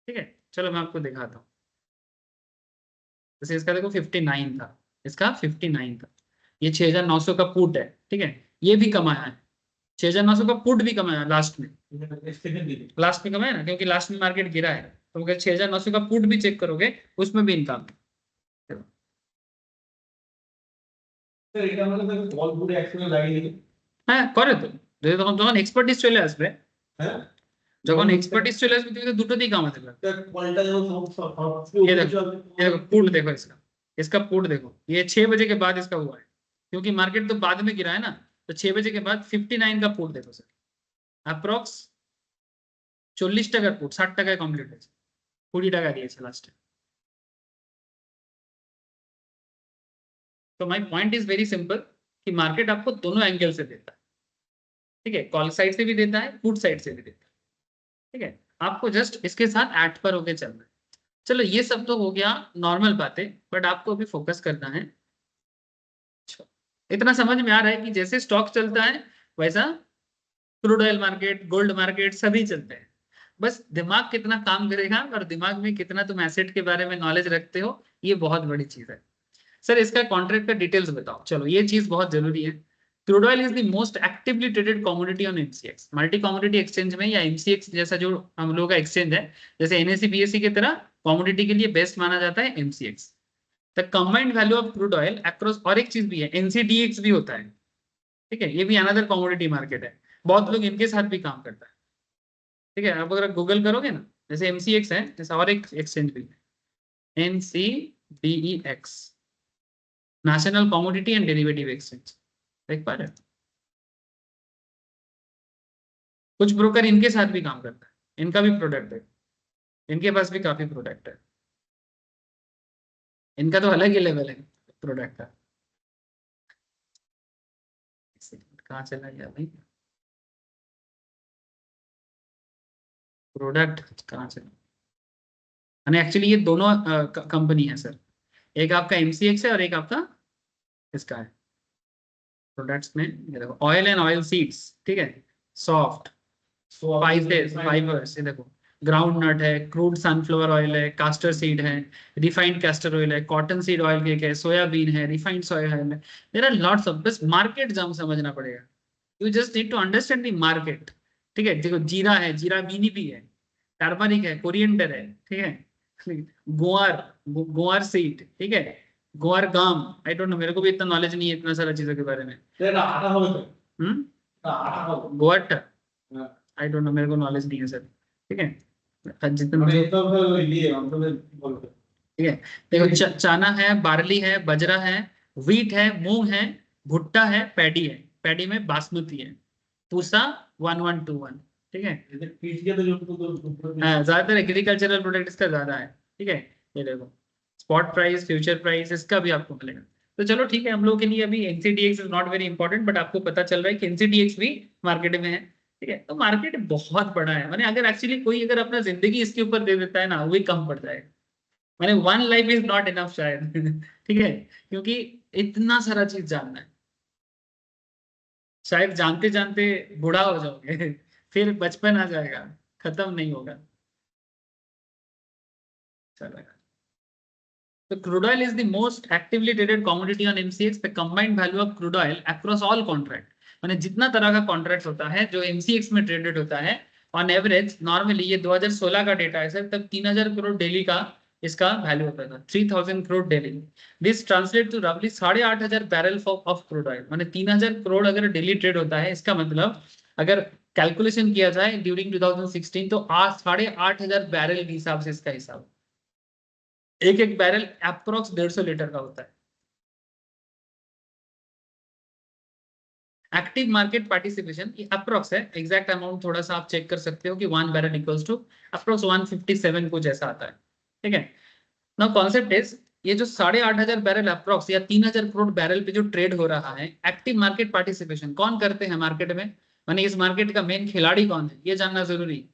ठीक है। चलो मैं आपको दिखाता हूँ, जैसे इसका देखो 59 था, इसका 59 था, ये 6,900 का पुट है, ठीक है, ये भी कमाया है, 6,900 का पुट भी कमाया लास्ट में कमाया ना, क्योंकि लास्ट में मार्केट गिरा है, तो अगर 6,900 का पुट भी चेक करोगे उसमें भी इनकम হ্যাঁ করে তো, যদি তখন যখন এক্সপার্টিস চলে আসবে, যখন এক্সপার্টিস চলে আসবে তুমি তো দুটোতেই কামাতে পারবে। ये देखो पुट देखो इसका पुट देखो, ये 6 बजे के बाद इसका हुआ है, क्योंकि मार्केट तो बाद में गिरा है ना, तो 6 बजे के बाद 59 का पुट देखो सर, अप्रॉक्स 40 টাকার পুট 60 টাকায় কমপ্লিট হয়েছে, 20 টাকা দিয়েছে লাস্টে। तो my point is very simple कि मार्केट आपको दोनों एंगल से देता है, ठीक है, कॉल साइड से भी देता है, पुट साइड से भी देता है, ठीक है, आपको जस्ट इसके साथ ऐड पर होके चलना है। चलो ये सब तो हो गया नॉर्मल बातें, बट आपको अभी फोकस करना है, इतना समझ में आ रहा है कि जैसे स्टॉक चलता है वैसा crude oil market, gold market सभी चलते हैं। बस दिमाग कितना काम करेगा और दिमाग में कितना तुम एसेट के बारे में नॉलेज रखते हो, ये बहुत बड़ी चीज है। सर इसका कॉन्ट्रैक्ट का डिटेल्स बताओ। चलो ये चीज बहुत जरूरी है। Crude oil is the most actively traded commodity on MCX, multi commodity exchange में, या एमसीएक्स जैसा जो हम लोग का एक्सचेंज है, जैसे एनएससी बीएससी की तरह कमोडिटी के लिए बेस्ट माना जाता है MCX. The combined value of crude oil across, और एक चीज भी है एनसीडीएक्स भी होता है, ठीक है, ये भी अनदर कमोडिटी मार्केट है, बहुत लोग इनके साथ भी काम करता है, ठीक है। आप अगर गूगल करोगे ना, जैसे एमसीएक्स है, जैसे और एक एक्सचेंज भी है NCDEX, national commodity and derivative exchange, देख पा रहे हो? कुछ ब्रोकर इनके साथ भी काम करता है, इनका भी प्रोडक्ट है, इनके पास भी काफी प्रोडक्ट है, इनका तो अलग ही लेवल है प्रोडक्ट का। कहाँ चला गया भाई प्रोडक्ट, कहाँ चला? यानी एक्चुअली ये दोनों कंपनी है सर, एक आपका एमसीएक्स है और एक आपका इसका है। प्रोडक्ट्स में ये देखो ऑयल एंड ऑयल सीड्स, ठीक है, सॉफ्ट फाइबर्स, ये देखो ग्राउंड नट है, क्रूड सनफ्लावर ऑयल है, कास्टर सीड है, रिफाइंड कैस्टर ऑयल है, कॉटन सीड ऑयल केक है, सोयाबीन है, रिफाइंड सोया ऑयल है, देयर आर लॉट्स ऑफ, बस मार्केट जम समझना पड़ेगा। You just need to understand the market, ठीक है। देखो जीरा है, जीरा बीनी भी है, टर्मरिक है, कोरिएंडर है, ठीक है, गुआर, गुआर सीड, ठीक है, गुआर गाम, आई डोंट नो, मेरे को भी इतना नॉलेज नहीं है इतना सारा चीजों के बारे में। गोअट, आई डोंट नो, मेरे को नॉलेज नहीं है सर, ठीक है। जितना ठीक है, देखो चना है, बार्ली है, बजरा है, व्हीट है, मूंग है, भुट्टा है, पैडी है, पैडी में बासमती है, पूसा 1121, ठीक है। ज्यादातर एग्रीकल्चरल प्रोडक्ट इसका ज्यादा है, ठीक है। ये देखो स्पॉट प्राइस, फ्यूचर प्राइस इसका भी आपको मिलेगा। तो चलो ठीक है, हम लोग के लिए अभी NCDEX is not very important, but आपको पता चल रहा है कि एनसीडीएक्स भी मार्केट में है, ठीक है। तो मार्केट बहुत बड़ा है, मैंने अगर एक्चुअली कोई अगर अपना जिंदगी इसके ऊपर दे देता है ना, वही कम पड़ जाएगा। मैंने one life is not enough शायद ठीक है, क्योंकि इतना सारा चीज जानना है, शायद जानते जानते बूढ़ा हो जाओगे फिर बचपन आ जाएगा, खत्म नहीं होगा। चलेगा। So crude oil is the most actively traded commodity on MCX. The combined value of crude oil across all contract, माने जितना तरह का कॉन्ट्रैक्ट होता है जो MCX में ट्रेडेड होता है, ऑन एवरेज नॉर्मली ये 2016 का डेटा है सर, तब 3000 करोड़ डेली का इसका वैल्यू होता था, 3000 करोड़ डेली। दिस ट्रांसलेट टू रफली 8500 बैरल ऑफ क्रूड ऑयल, माने 3000 करोड़ अगर डेली ट्रेड होता है, इसका मतलब अगर कैलकुलेशन किया जाए ड्यूरिंग 2016 तो 8500 बैरल के हिसाब से इसका हिसाब, एक एक बैरल अप्रोक्स 150 लीटर का होता है। एक्टिव मार्केट पार्टिसिपेशन ये अप्रोक्स है, एग्जैक्ट अमाउंट थोड़ा सा आप चेक कर सकते हो कि 1 बैरल इक्वल्स टू अप्रोक्स 157 कुछ ऐसा आता है, ठीक है। नाउ कॉन्सेप्ट इज ये जो 8500 बैरल अप्रोक्स या 3000 करोड़ बैरल पे जो ट्रेड हो रहा है, एक्टिव मार्केट पार्टिसिपेशन कौन करते हैं मार्केट में, माने इस मार्केट का मेन खिलाड़ी कौन है, ये जानना जरूरी है।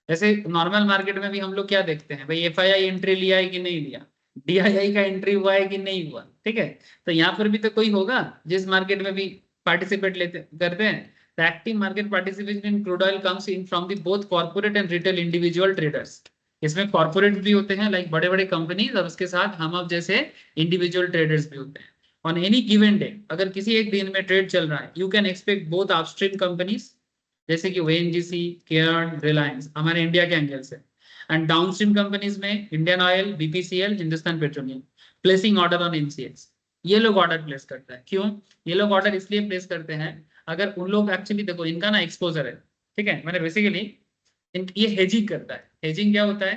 जैसे नॉर्मल मार्केट में भी हम लोग क्या देखते हैं भाई, एफआईआई एंट्री लिया है कि नहीं लिया, डीआईआई का एंट्री हुआ है कि नहीं हुआ, ठीक है। तो यहाँ पर भी तो कोई होगा जिस मार्केट में भी पार्टिसिपेट लेते करते हैं। The active market participation in crude oil comes in from the both corporate and retail individual traders. इसमें कॉर्पोरेट भी होते हैं लाइक बड़े बड़े कंपनीज, और उसके साथ हम अब जैसे इंडिविजुअल ट्रेडर्स भी होते हैं। ऑन एनी गिवन डे अगर किसी एक दिन में ट्रेड चल रहा है, you can expect both upstream companies जैसे कि ओएनजीसी, केयर्न, रिलायंस हमारे इंडिया के एंगल से, एंड डाउनस्ट्रीम कंपनीज में Indian oil, BPCL, Hindustan petroleum placing order on MCX. ये लोग ऑर्डर प्लेस करते हैं, क्यों ये लोग ऑर्डर इसलिए प्लेस करते हैं, अगर उन लोग एक्चुअली देखो इनका ना एक्सपोजर है, ठीक है, मैंने बेसिकली ये हेजिंग करता है। हेजिंग क्या होता है,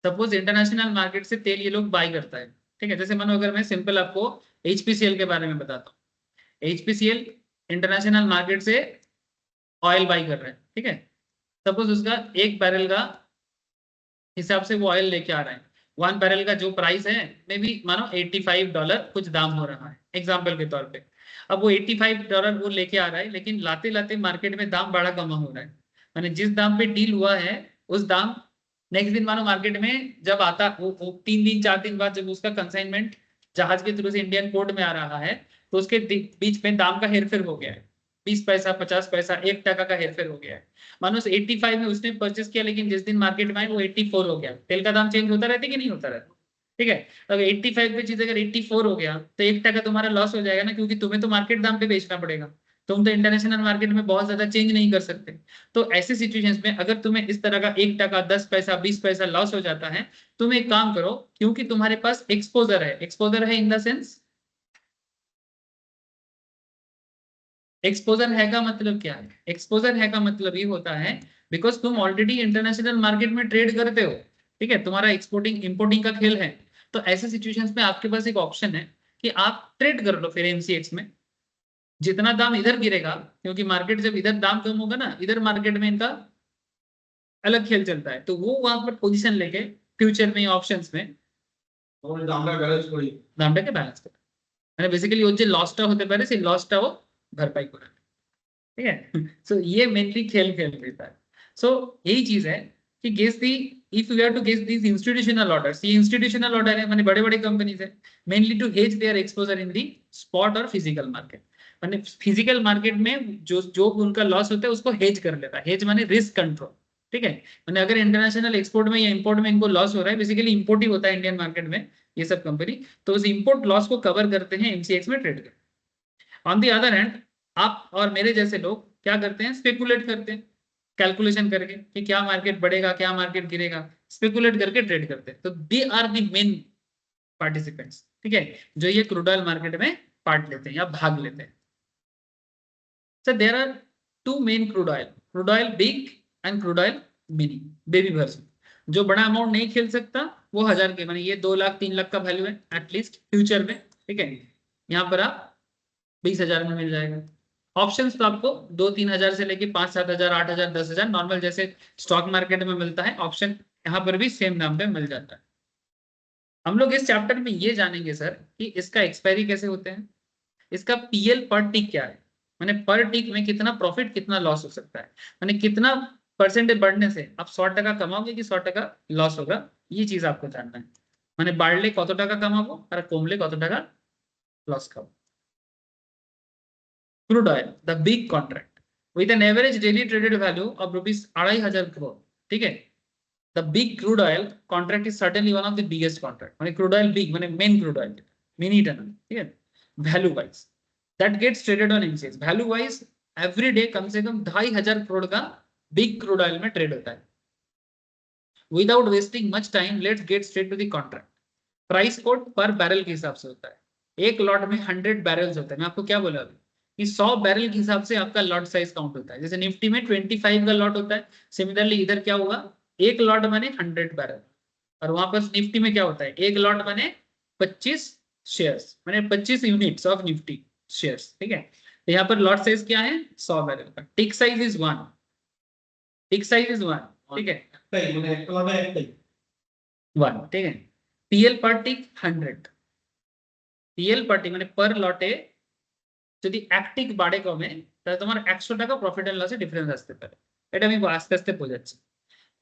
सपोज इंटरनेशनल मार्केट से तेल ये लोग बाई करता है, ठीक है। जैसे मानो अगर मैं सिंपल आपको एचपीसीएल के बारे में बताता हूँ, एचपीसीएल इंटरनेशनल मार्केट से ऑयल बाई कर रहा है, ठीक है। सपोज उसका एक बैरल का हिसाब से वो ऑयल लेके आ रहा है, 1 बैरल का जो प्राइस है मे बी मानो $85 कुछ दाम हो रहा है एग्जाम्पल के तौर पे। अब वो $85 वो लेके आ रहा है, लेकिन लाते लाते मार्केट में दाम बड़ा कम हो रहा है, माने जिस दाम पे डील हुआ है उस दाम नेक्स्ट दिन मानो मार्केट में जब आता वो 3 दिन 4 दिन बाद जब उसका कंसाइनमेंट जहाज के थ्रू से इंडियन पोर्ट में आ रहा है, तो उसके बीच में दाम का हेरफेर हो गया है, 20 पैसा 50 पैसा 1 टका का हेरफेर हो गया है। मानो 85 में उसने परचेस किया, लेकिन जिस दिन मार्केट में आए वो 84 हो गया। तेल का दाम चेंज होता रहता है कि नहीं होता रहता, ठीक है। अगर 85 पे चीज अगर 84 हो गया तो 1 टका तुम्हारा लॉस हो जाएगा ना, क्योंकि तुम्हें तो मार्केट दाम पे बेचना पड़ेगा, तुम तो इंटरनेशनल मार्केट में बहुत ज्यादा चेंज नहीं कर सकते। तो ऐसी सिचुएशंस में अगर तुम्हें इस तरह का 1 टका 10 पैसा 20 पैसा लॉस हो जाता है, तुम एक काम करो, क्योंकि तुम्हारे पास एक्सपोजर है इन द सेंस, एक्सपोजर है का मतलब क्या है, एक्सपोजर है का मतलब ये होता है बिकॉज तुम ऑलरेडी इंटरनेशनल मार्केट में ट्रेड करते हो, ठीक है, तुम्हारा एक्सपोर्टिंग इंपोर्टिंग का खेल है। तो ऐसे सिचुएशंस में आपके पास एक ऑप्शन है कि आप ट्रेड कर लो फिर एमसीएक्स में, जितना दाम इधर गिरेगा, क्योंकि मार्केट जब इधर दाम कम होगा ना, इधर मार्केट में इनका अलग खेल चलता है, तो वो वहां पर पोजीशन लेके फ्यूचर में ऑप्शंस में দামটা ব্যালেন্স করি দামটাকে ব্যালেন্স করে, মানে বেসিক্যালি ওর যে লসটা হতে পারে সেই লসটা ও भरपाई করে, ठीक है। सो ये मेनली खेल खेल रहता है। सो यही चीज है कि guess the, if you have to guess these institutional orders, ये इंस्टीट्यूशनल ऑर्डर है, माने बड़े बड़े कंपनीज है, mainly to hedge their exposure in the spot और फिजिकल मार्केट। माने फिजिकल मार्केट में जो जो उनका लॉस होता है उसको हेज कर लेता है, हेज माने रिस्क कंट्रोल, ठीक है। माने अगर इंटरनेशनल एक्सपोर्ट में या इंपोर्ट में इनको लॉस हो रहा है, बेसिकली इंपोर्ट ही होता है इंडियन मार्केट में ये सब कंपनी, तो उस इंपोर्ट लॉस को कवर करते हैं एमसीएक्स में ट्रेड करते हैं। ऑन दी अदर हैंड आप और मेरे जैसे लोग क्या करते हैं, स्पेकुलेट करते हैं कैलकुलेशन करके कि क्या मार्केट बढ़ेगा क्या मार्केट गिरेगा, स्पेकुलेट करके ट्रेड करते हैं। तो they are the main participants, ठीक है, जो ये क्रूड ऑयल मार्केट में पार्ट लेते हैं या भाग लेते हैं। Sir there are two main crude oil big and crude oil mini, baby version. जो बड़ा अमाउंट नहीं खेल सकता वो 1000 के, माने ये 2 लाख 3 लाख का वैल्यू है एटलीस्ट फ्यूचर में, ठीक है, यहाँ पर आप 20,000 में मिल जाएगा। ऑप्शंस तो आपको 2-3 हजार से लेके 5-7 हजार 8 हजार 10 हजार नॉर्मल जैसे स्टॉक मार्केट में मिलता है, ऑप्शन यहाँ पर भी सेम दाम पे मिल जाता है। हम लोग इस चैप्टर में ये जानेंगे सर कि इसका एक्सपायरी कैसे होते हैं, इसका पीएल पर टिक क्या है, माने पर टिक में कितना प्रॉफिट कितना लॉस हो सकता है, माने कितना परसेंटेज बढ़ने से आप 100 टका कमाओगे कि 100 टका लॉस होगा, ये चीज आपको जानना है। माने बाढ़ले कत टका कमाबो और कमले कत टका लॉस खाबो। Crude oil, the big contract with an average daily traded value of rupees 2500 crore, ठीक है। The big crude oil contract is certainly one of the biggest contract, माने crude oil big माने main crude oil, mini tunnel, ठीक है। Value wise that gets traded on MCX, value wise every day कम से कम 2500 करोड़ का big crude oil में trade होता है। Without wasting much time, let's get straight to the contract. Price code पर barrel के हिसाब से होता है, एक लॉट में 100 बैरल्स होता है। मैं आपको क्या बोला अभी कि 100 बैरल के हिसाब से आपका लॉट साइज काउंट होता है। जैसे निफ्टी में 25 का लॉट होता है, सिमिलरली इधर क्या होगा, एक लॉट माने 100 बैरल, और वहां पर निफ्टी में क्या होता है, एक लॉट माने 25 शेयर्स, माने 25 यूनिट्स ऑफ निफ्टी शेयर्स, ठीक है। तो यहाँ पर लॉट साइज क्या है, 100 बैरल का। टिक size is 1, tick size is 1, ठीक है, একটাই মানে একটা লটে একটাই 1, ठीक है। पीएल पर टिक 100, पीएल पर टिक মানে पर লটে যদি একটিক বাড়ে কমে তাহলে তোমার 100 টাকা প্রফিট এন্ড লসে ডিফারেন্স আসতে পারে। এটা আমি আস্তে আস্তে বোঝাচ্ছি।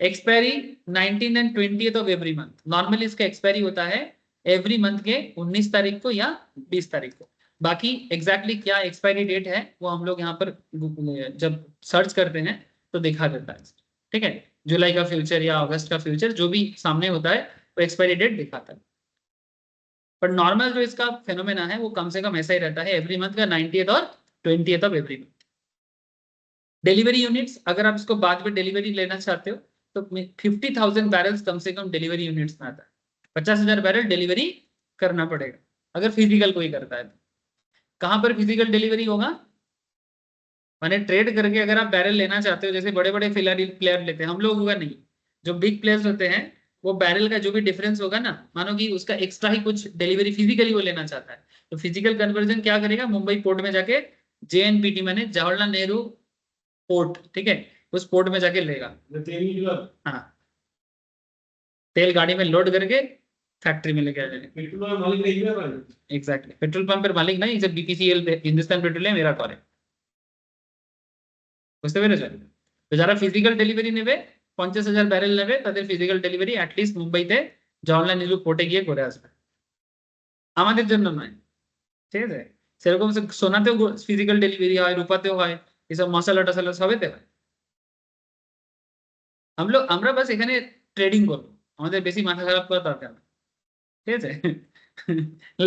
Expiry 19 and 20th of every month, normally इसका एक्सपायरी होता है एवरी मंथ के 19 तारीख को या 20 तारीख को। बाकी एग्जैक्टली क्या एक्सपायरी डेट है वो हम लोग यहाँ पर जब सर्च करते हैं तो दिखा देता है, ठीक है। जुलाई का फ्यूचर या अगस्त का फ्यूचर जो भी सामने होता है वो एक्सपायरी डेट दिखाता है। पर नॉर्मल जो इसका फेनोमेना है वो कम से कम ऐसा ही रहता है, एवरी मंथ का 90th और 20th of every month. Delivery units अगर आप इसको बाद में डिलीवरी लेना चाहते हो तो 50,000 बैरल्स कम से कम डिलीवरी यूनिट्स में आता है। 50,000 बैरल डिलीवरी करना पड़ेगा अगर फिजिकल कोई करता है तो। कहां पर फिजिकल डिलीवरी होगा, माने ट्रेड करके अगर आप बैरल लेना चाहते हो, जैसे बड़े बड़े प्लेयर लेते हैं, हम लोग होगा नहीं, जो बिग प्लेयर्स होते हैं वो बैरल का जो भी डिफरेंस होगा ना, मानो कि उसका एक्स्ट्रा ही कुछ डिलीवरी फिजिकली वो लेना चाहता है, तो फिजिकल कन्वर्जन क्या करेगा, मुंबई पोर्ट में जाके जेएनपीटी माने जवाहरलाल नेहरू पोर्ट, ठीक है, उस पोर्ट में जाके लेगा। हाँ, तेल गाड़ी में लोड करके फैक्ट्री में लेके आ जाएगा। एग्जैक्टली, पेट्रोल पंप पर मालिक नहीं, जब बीपीसीएल हिंदुस्तान पेट्रोलियम एरा करे, বুঝতে পেরেছেন? তো যারা ফিজিক্যাল ডেলিভারি নেবে 50,000 ব্যারেল নেবে, তাদের ফিজিক্যাল ডেলিভারি অ্যাটলিস্ট মুম্বাইতে জওহরলাল নেহরু পোর্টে গিয়ে করে আসবে, আমাদের জন্য নয়, ঠিক আছে। সেরকম সোনাতেও ফিজিক্যাল ডেলিভারি হয়, রূপাতেও হয়, এসব মশলা টশলা সবেতে হয়। আমরা বাস এখানে ট্রেডিং করবো, আমাদের বেশি মাথা খারাপ করার দরকার নেই, ঠিক আছে?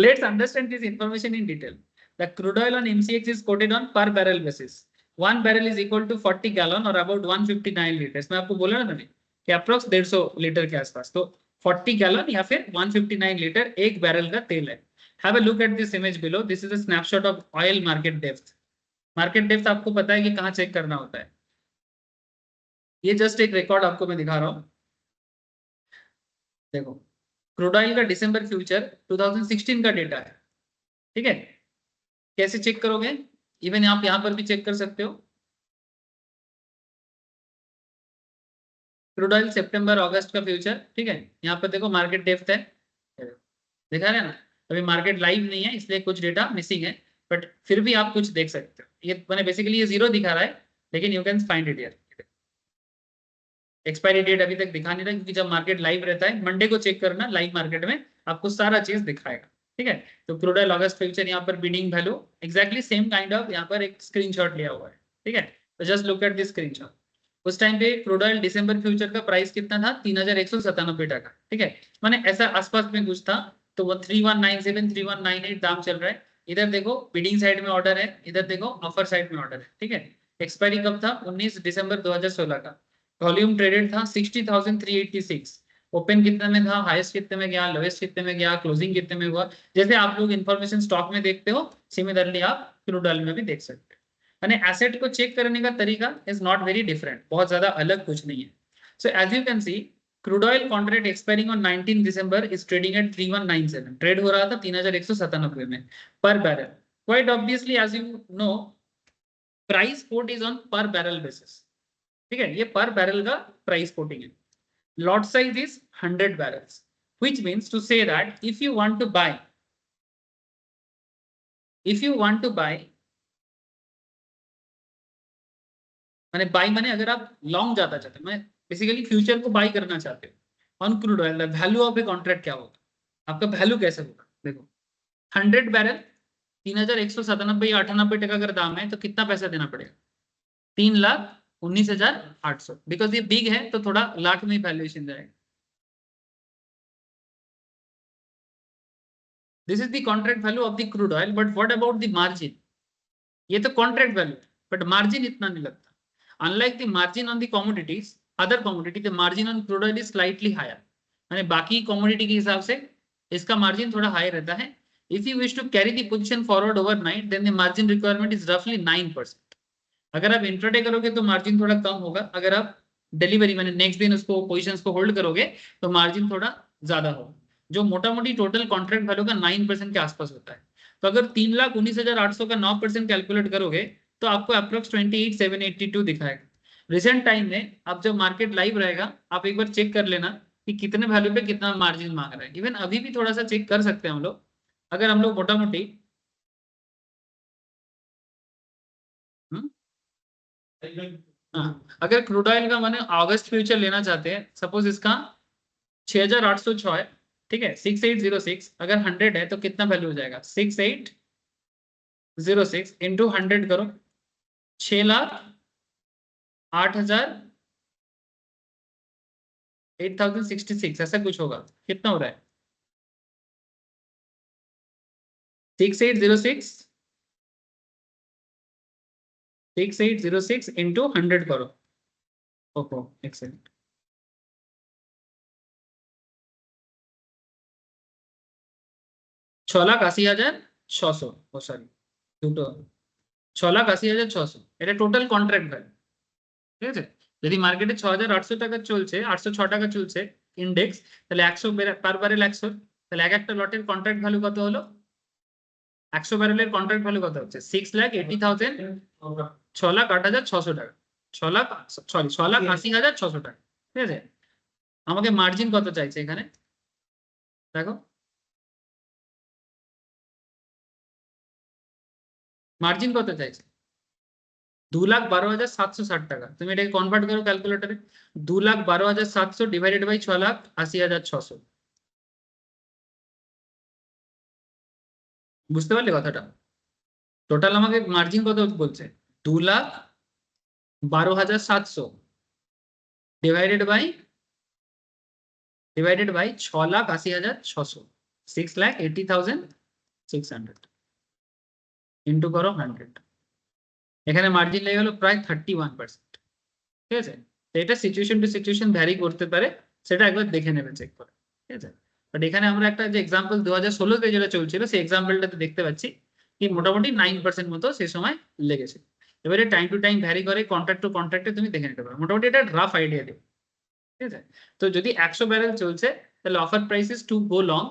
Let's understand this information in detail. The crude oil on MCX is quoted on per barrel basis. 1 barrel is equal to 40 gallon और about 159 liters. मैं आपको बोला ना मैंने कि अप्रोक्स 150 लीटर के आसपास, तो 40 गैलन या फिर 159 लीटर एक बैरल का तेल है। Have a look at this image below. This is a snapshot of oil market depth. Market depth आपको पता है कि कहाँ चेक करना होता है। ये जस्ट एक रिकॉर्ड आपको मैं दिखा रहा हूँ, देखो क्रूड ऑयल का दिसंबर फ्यूचर 2016 का डेटा है, ठीक है? कैसे चेक करोगे? इवन आप यहां पर भी चेक कर सकते हो। क्रूड ऑयल सितंबर अगस्त का फ्यूचर, ठीक है? यहाँ पर देखो मार्केट डेप्थ है, दिखा रहे हैं ना? अभी मार्केट लाइव नहीं है इसलिए कुछ डेटा मिसिंग है, बट फिर भी आप कुछ देख सकते हो। ये मैंने बेसिकली ये 0 दिखा रहा है, लेकिन you can find it here. Expiry date अभी तक दिखा नहीं रहा, क्योंकि जब मार्केट लाइव रहता है मंडे को चेक करना, लाइव मार्केट में आपको सारा चीज दिखाएगा, ठीक है? तो क्रूड ऑयल अगस्त फ्यूचर यहाँ पर bidding value exactly same kind of यहाँ पर एक स्क्रीनशॉट लिया हुआ है, ठीक है? तो just look at this screenshot. उस टाइम पे क्रूड ऑयल दिसंबर फ्यूचर का प्राइस कितना था? 3197 टका, ठीक है? माने ऐसा आसपास में कुछ था, तो वो 3197 3198 दाम चल रहा है। इधर देखो बिडिंग साइड में ऑर्डर है, इधर देखो ऑफर साइड में ऑर्डर है, ठीक है? एक्सपायरी कब था? 19 दिसंबर 2016 का। वॉल्यूम ट्रेडेड था 60,386। ओपन कितने में था, हाईएस्ट कितने में गया, लोएस्ट कितने में गया, क्लोजिंग कितने में हुआ। जैसे आप लोग इन्फॉर्मेशन स्टॉक में देखते हो, सिमिलरली आप क्रूड ऑयल में भी देख सकते हो। यानी एसेट को चेक करने का तरीका इज नॉट वेरी डिफरेंट, बहुत ज्यादा अलग कुछ नहीं है। So as you can see, crude oil contract expiring on 19 December is trading at 3197, trade हो रहा था 3197 में per barrel. Quite obviously as you know, price quote is on per barrel basis, ठीक है? ये पर बैरल का price quoting है। Lot size is 100 barrels, which means to say that if you want to buy माने bye माने अगर आप long जाता चाहते हो, मैं बेसिकली फ्यूचर को बाय करना चाहते हो on crude oil, the value of a contract क्या होगा, आपका वैल्यू कैसे होगा? देखो 100 बैरल 3197 या 98 टका अगर दाम है, तो कितना पैसा देना पड़ेगा? 3,19,800। बिकॉज ये बिग है तो थोड़ा लाख में वैल्यूएशन जाएगा। This is the contract value of the crude oil, but what about the margin? ये तो कॉन्ट्रैक्ट वैल्यू, बट मार्जिन इतना नहीं लगता। Unlike the margin on the commodities, other commodity, the margin on crude oil is slightly higher. यानी बाकी commodity के हिसाब से इसका मार्जिन थोड़ा हाई रहता है। If you wish to carry the position forward overnight, then the margin requirement is रफली 9%। अगर आप इंट्राडे करोगे तो मार्जिन थोड़ा कम होगा, अगर आप डिलीवरी मैंने नेक्स्ट दिन उसको पोजीशंस को होल्ड करोगे तो मार्जिन थोड़ा ज्यादा होगा। जो मोटा मोटी टोटल कॉन्ट्रैक्ट वैल्यू का 9% के आसपास होता है। तो अगर 3,19,800 का 9% कैलकुलेट करोगे तो आपको अप्रोक्स 28,782 दिखाएगा। रिसेंट टाइम में अब जब मार्केट लाइव रहेगा, आप एक बार चेक कर लेना कि कितने वैल्यू पे कितना मार्जिन मांग रहा है। इवन अभी भी थोड़ा सा चेक कर सकते हैं हम लोग, अगर हम लोग मोटा मोटी हाँ, अगर क्रूड ऑयल का मैंने अगस्त फ्यूचर लेना चाहते हैं, सपोज इसका 6,806 है, ठीक है? 6806 अगर 100 है तो कितना वैल्यू हो जाएगा? 6806 इंटू 100 करो, 6,08,000 8,066 ऐसा कुछ होगा। कितना हो रहा है? 6806 इंटू 100 करो। ओहो एक सेकंड, 6,80,600, সরি দুটো 6,80,600, এটা টোটাল কন্ট্রাক্ট ভ্যালু, ঠিক আছে? যদি মার্কেটে 6,800 টাকা চলছে, 806 টাকা চলছে ইন্ডেক্স, তাহলে 100 পার ব্যারেল 100, তাহলে এক একটা লটের কন্ট্রাক্ট ভ্যালু কত হলো? 100 ব্যারেলের কন্ট্রাক্ট ভ্যালু কত হচ্ছে? 6,80,000, 6,08,600 টাকা, 6,80,600 টাকা, ঠিক আছে? আমাকে মার্জিন কত চাইছে এখানে দেখো, মার্জিন কত চাইছে? 2,12,760 টাকা। তুমি এটাকে কনভার্ট করো ক্যালকুলেটরে, 2,12,700 ডিভাইডেড বাই 6,80,600। বুঝতে পারলে কথাটা? টোটাল আমাকে মার্জিন কত বলছে, 2,12,700 ডিভাইডেড বাই 6,80,600, 6,80,600 ইন্টু করো 100, এখানে মার্জিন লেগে গেল প্রায় 31%। ঠিক আছে, তো এটা সিচুয়েশন টু সিচুয়েশন ভ্যারি করতে পারে, সেটা একবার দেখে নেবে চেক করে। ঠিক আছে, বাট এখানে আমরা একটা যে এক্সাম্পল 2016-তে যেটা চলছিল সেই এক্সাম্পলটাতে দেখতে পাচ্ছি কি মোটামুটি 9% মতো সেই সময় লেগেছে। এবারে টাইম টু টাইম ভ্যারি করে, কন্ট্রাক্ট টু কন্ট্রাক্টে তুমি দেখে নিতে পারো, মোটামুটি এটা রাফ আইডিয়া দেবে। ঠিক আছে, তো যদি 100 ব্যারেল চলছে তাহলে offer price to go long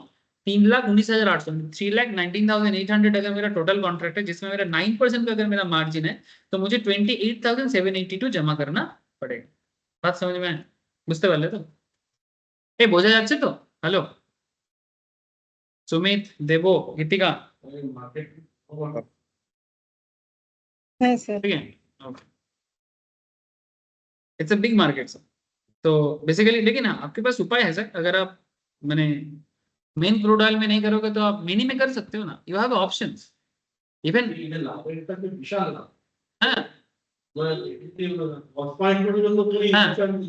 3,19,800, 3,19,800 अगर मेरा टोटल कॉन्ट्रैक्ट है जिसमें मेरा 9% का अगर मेरा मार्जिन है तो मुझे 28,782 जमा करना पड़ेगा। बात समझ में आए? বুঝতে পারলে তো? এই বোঝা যাচ্ছে তো? হ্যালো সুমিত, দেব, গীতিকা, मार्केट है सर। ठीक है, okay, it's a big market sir. तो बेसिकली लेकिन ना आपके पास उपाय है सर, अगर आप मैंने मेन क्रूड ऑयल में नहीं करोगे तो आप मिनी में कर सकते हो ना, यू हैव ऑप्शंस इवन। এটা তো বিশাল না, हाँ हाँ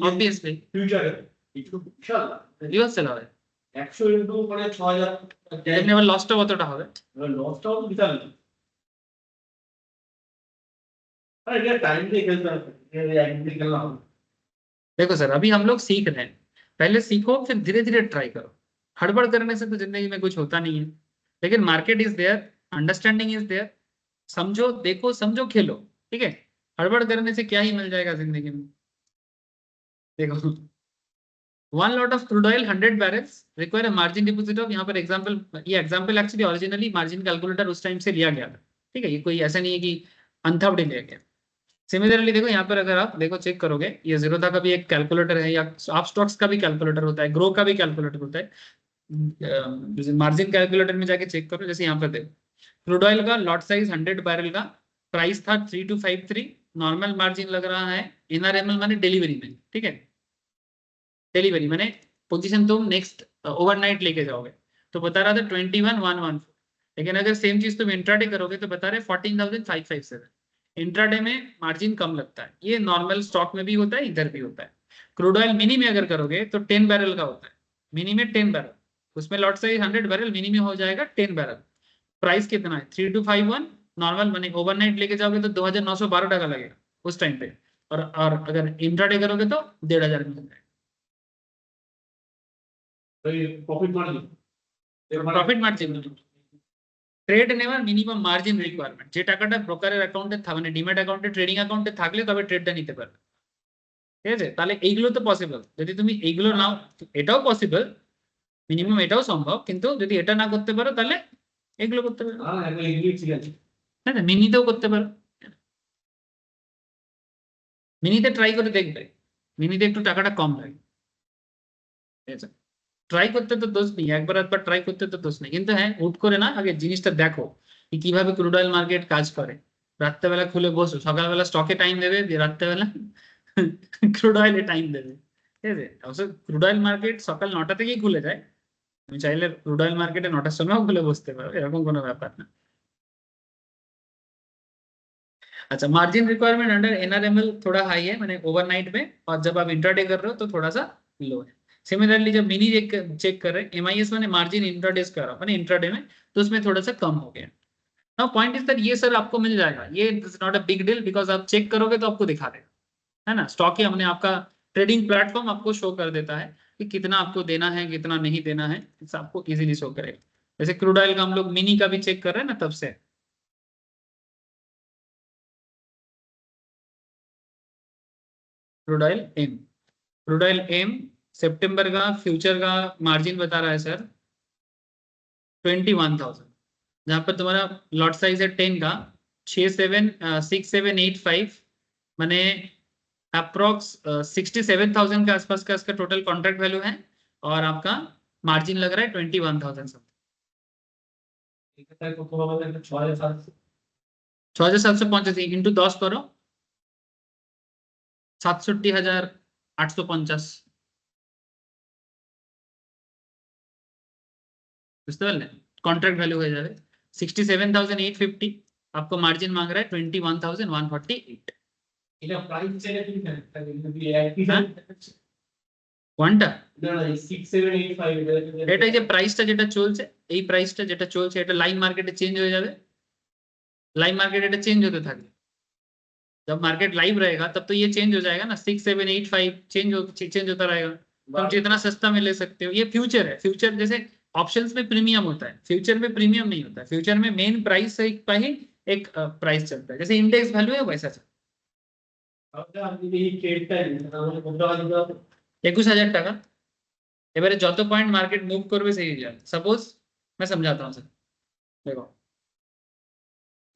ऑब्वियसली ফিউচারে একটু বিশাল না, রিভার্স চলা হয় 100 ইনটু মানে 6000 এমনি আবার লসটা কতটা হবে? লসটাও তো বিশাল না। আরে এটা টাইম দিয়ে খেলতে হবে, একদিন খেললাম। देखो सर अभी हम लोग सीख रहे हैं, पहले सीखो फिर धीरे धीरे ट्राई करो, हड़बड़ करने से तो जिंदगी में कुछ होता नहीं है। लेकिन market is there, understanding is there, समझो देखो समझो खेलो। ठीक है, हड़बड़ करने से क्या ही मिल जाएगा जिंदगी में। देखो 1 lot of crude oil 100 barrels require a margin deposit of, यहाँ पर एग्जांपल, ये example actually originally margin calculator उस टाइम से लिया गया था। ठीक है, ये कोई ऐसा नहीं है कि अनथावड़ी लिया गया। सिमिलरली देखो यहाँ पर अगर आप देखो चेक करोगे, ये जीरोधा का भी एक कैलकुलेटर है, या आप स्टॉक्स का भी कैलकुलेटर होता है, ग्रो का भी कैलकुलेटर होता है। मार्जिन कैलकुलेटर में जाके चेक करो, जैसे यहाँ पर देखो क्रूड ऑयल का लॉट साइज 100 बैरल का प्राइस था 3253, नॉर्मल मार्जिन लग रहा है NRML माने डिलीवरी में। ठीक है, डिलीवरी माने पोजीशन तुम नेक्स्ट ओवरनाइट लेके जाओगे तो बता रहा था 21,114, लेकिन अगर सेम चीज तुम इंट्राडे करोगे तो बता रहे 14,557। इंट्राडे में मार्जिन कम लगता है, ये नॉर्मल स्टॉक में भी होता है, इधर भी होता है। क्रूड ऑयल मिनी में अगर करोगे तो 10 बैरल का होता है, मिनी में 10 बैरल, उसमें लॉट साइज 100 बैरल, मिनी में हो जाएगा 10 बैरल। प्राइस कितना है 3251, नॉर्मल माने ओवरनाइट लेके जाओगे तो 2,912 टका लगेगा उस टाइम पे, और अगर इंट्राडे करोगे तो 1,500 में हो जाएगा। Profit margin, profit margin trade নেওয়ার মিনিমাম মার্জিন রিকোয়ারমেন্ট, যে টাকাটা ব্রোকারের অ্যাকাউন্টে মানে ডিম্যাট অ্যাকাউন্টে ট্রেডিং অ্যাকাউন্টে থাকলে তবে ট্রেডটা নিতে পারবে। ঠিক আছে, তাহলে এইগুলো তো পসিবল, যদি তুমি এইগুলো নাও এটাও পসিবল, মিনিমাম এটাও সম্ভব, কিন্তু যদি এটা না করতে পারো তাহলে এগুলো করতে পারো। হ্যাঁ এখন এগুলি ঠিক আছে। হ্যাঁ মিনিতেও করতে পারো, মিনিতে ট্রাই করে দেখবে, মিনিতে একটু টাকাটা কম লাগে। ঠিক আছে, ট্রাই করতে তো দোষ নেই, একবার একবার ট্রাই করতে তো দোষ নেই, কিন্তু হ্যাঁ হুট করে না, আগে জিনিসটা দেখো কি কিভাবে ক্রুড অয়েল মার্কেট কাজ করে। রাত্রেবেলা খুলে বসো, সকালবেলা স্টকে টাইম দেবে, দিয়ে রাত্রেবেলা ক্রুড অয়েলে টাইম দেবে। ঠিক আছে, অবশ্য ক্রুড অয়েল মার্কেট সকাল 9টা থেকেই খুলে যায়, তুমি চাইলে ক্রুড অয়েল মার্কেটে 9টার সময়ও খুলে বসতে पारो, এরকম কোনো ব্যাপার না। अच्छा, मार्जिन रिक्वायरमेंट अंडर NRML थोड़ा हाई है, मैंने ओवरनाइट में, और जब आप इंट्राडे कर रहे हो तो थोड़ा सा लो है। सिमिलरली जब मिनी चेक कर रहे हैं MIS मैंने मार्जिन इंट्राडे कर रहा मैंने इंट्राडे में, तो उसमें थोड़ा सा कम हो गया। नाउ पॉइंट इज दैट ये सर आपको मिल जाएगा, ये is not a big deal, because आप चेक करोगे तो आपको दिखा देगा, है ना। स्टॉक ही हमने आपका ट्रेडिंग प्लेटफॉर्म आपको शो कर देता है कि कितना आपको देना है कितना नहीं देना है, इस आपको इजीली शो करेगा। जैसे क्रूड ऑयल का हम लोग मिनी का भी चेक कर रहे हैं ना, तब से crude oil M, crude oil M सितंबर का फ्यूचर का मार्जिन बता रहा है सर 21,000, जहां पर तुम्हारा लॉट साइज है 10 का 6785, माने अप्रोक्स 67,000 के आसपास का इसका टोटल कॉन्ट्रैक्ट वैल्यू है, और आपका मार्जिन लग रहा है 21,000 समथिंग। 6,785 इंटू 10 करो 67,850, বুঝতে পারলে কন্ট্রাক্ট ভ্যালু হয়ে যাবে 67,850 आपको मार्जिन मांग रहा है 21,148 এটা প্রাইস চেয়ে তুমি একই হ্যাঁ? কোনটা না না 6785 এটা এই যে প্রাইসটা যেটা চলছে এই প্রাইসটা যেটা চলছে এটা লাইভ মার্কেটে চেঞ্জ হয়ে যাবে लाइव मार्केट এটা চেঞ্জ হতে থাকে जब मार्केट लाइव रहेगा तब तो ये चेंज हो जाएगा ना 6785 चेंज होता रहेगा तो हम जितना सस्ता में ले सकते हो ये फ्यूचर है फ्यूचर जैसे ऑप्शंस में प्रीमियम होता है फ्यूचर में प्रीमियम नहीं होता है फ्यूचर में मेन प्राइस से एक प्राइस चलता है जैसे इंडेक्स वैल्यू है वैसा चलता তাহলে আপনি এই ট্রেডটা আমাদের কত টাকা দিতে হবে है 21,000 টাকা এবারে যত পয়েন্ট মার্কেট মুভ করবে সেই হিসাবে सपोज मैं समझाता हूँ सर देखो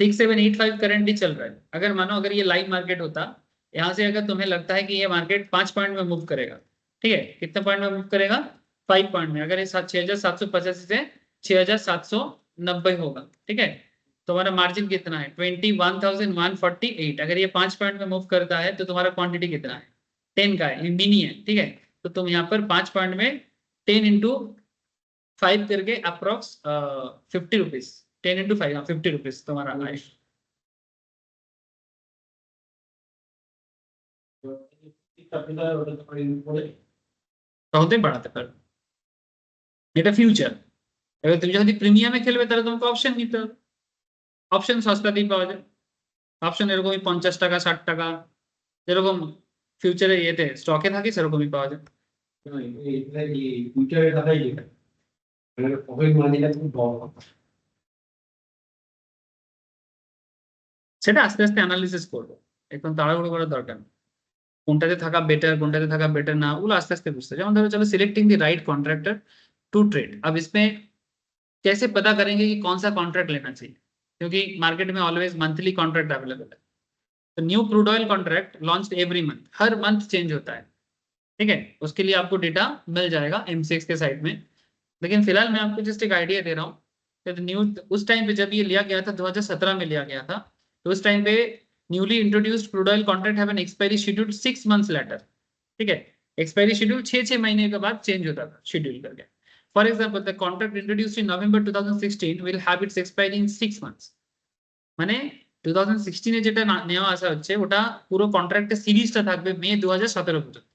6785 करंट ही चल रहा है अगर मानो अगर ये लाइव मार्केट होता यहाँ से अगर तुम्हें लगता है कि ये मार्केट 5 पॉइंट में मूव करेगा ठीक है कितने पॉइंट में मूव करेगा 5 पॉइंट में अगर ये 6,785 से 6,790 होगा ठीक है तो हमारा मार्जिन कितना है 21,148 अगर ये 5 पॉइंट में मूव करता है तो तुम्हारा क्वांटिटी कितना है 10 का है ये मिनी है ठीक है तो तुम यहाँ पर 5 पॉइंट में 10 इंटू 5 करके अप्रोक्स 50 रुपीज 10 इंटू 5 50 रुपीज तुम्हारा आए ততই বাড়াতে পারবে এটা ফিউচার এবার তুমি যদি প্রিমিয়ামে খেলবে তাহলে তোমাকে অপশন নিতে হবে অপশন সস্তাতেই পাওয়া যায় অপশন এরকমই 50 টাকা 60 টাকা যেরকম ফিউচারে ইয়েতে স্টকে থাকে সেরকমই পাওয়া যায় ফিউচারের কথাই যেটা মানে প্রফিট মার্জিনটা খুব বড় কথা সেটা আস্তে আস্তে অ্যানালিসিস করবো এখন তাড়াহুড়ো করার দরকার নেই কোনটাতে থাকা বেটার না ওগুলো आस्ते आस्ते पूछते যেমন ধরো चलो selecting the right contractor to trade अब इसमें कैसे पता करेंगे कि कौन सा कॉन्ट्रैक्ट लेना चाहिए क्योंकि मार्केट में ऑलवेज मंथली कॉन्ट्रैक्ट अवेलेबल है तो new crude oil contract launch every month हर मंथ चेंज होता है ठीक है उसके लिए आपको डेटा मिल जाएगा एमसीएक्स के साइट में लेकिन फिलहाल मैं आपको जस्ट एक आइडिया दे रहा हूँ न्यू उस टाइम पे जब ये लिया गया था 2017 में लिया गया था तो उस टाइम पे newly introduced crude oil contract have an expiry schedule 6 months later ठीक है एक्सपायरी शेड्यूल 6 महीने के बाद चेंज होता था शेड्यूल करके for example the contract introduced in November 2016 will have it's expiry in 6 months মানে 2016 এ যেটা নেওয়া আসা হচ্ছে ওটা পুরো কন্ট্রাক্টের সিরিজটা থাকবে মে 2017 পর্যন্ত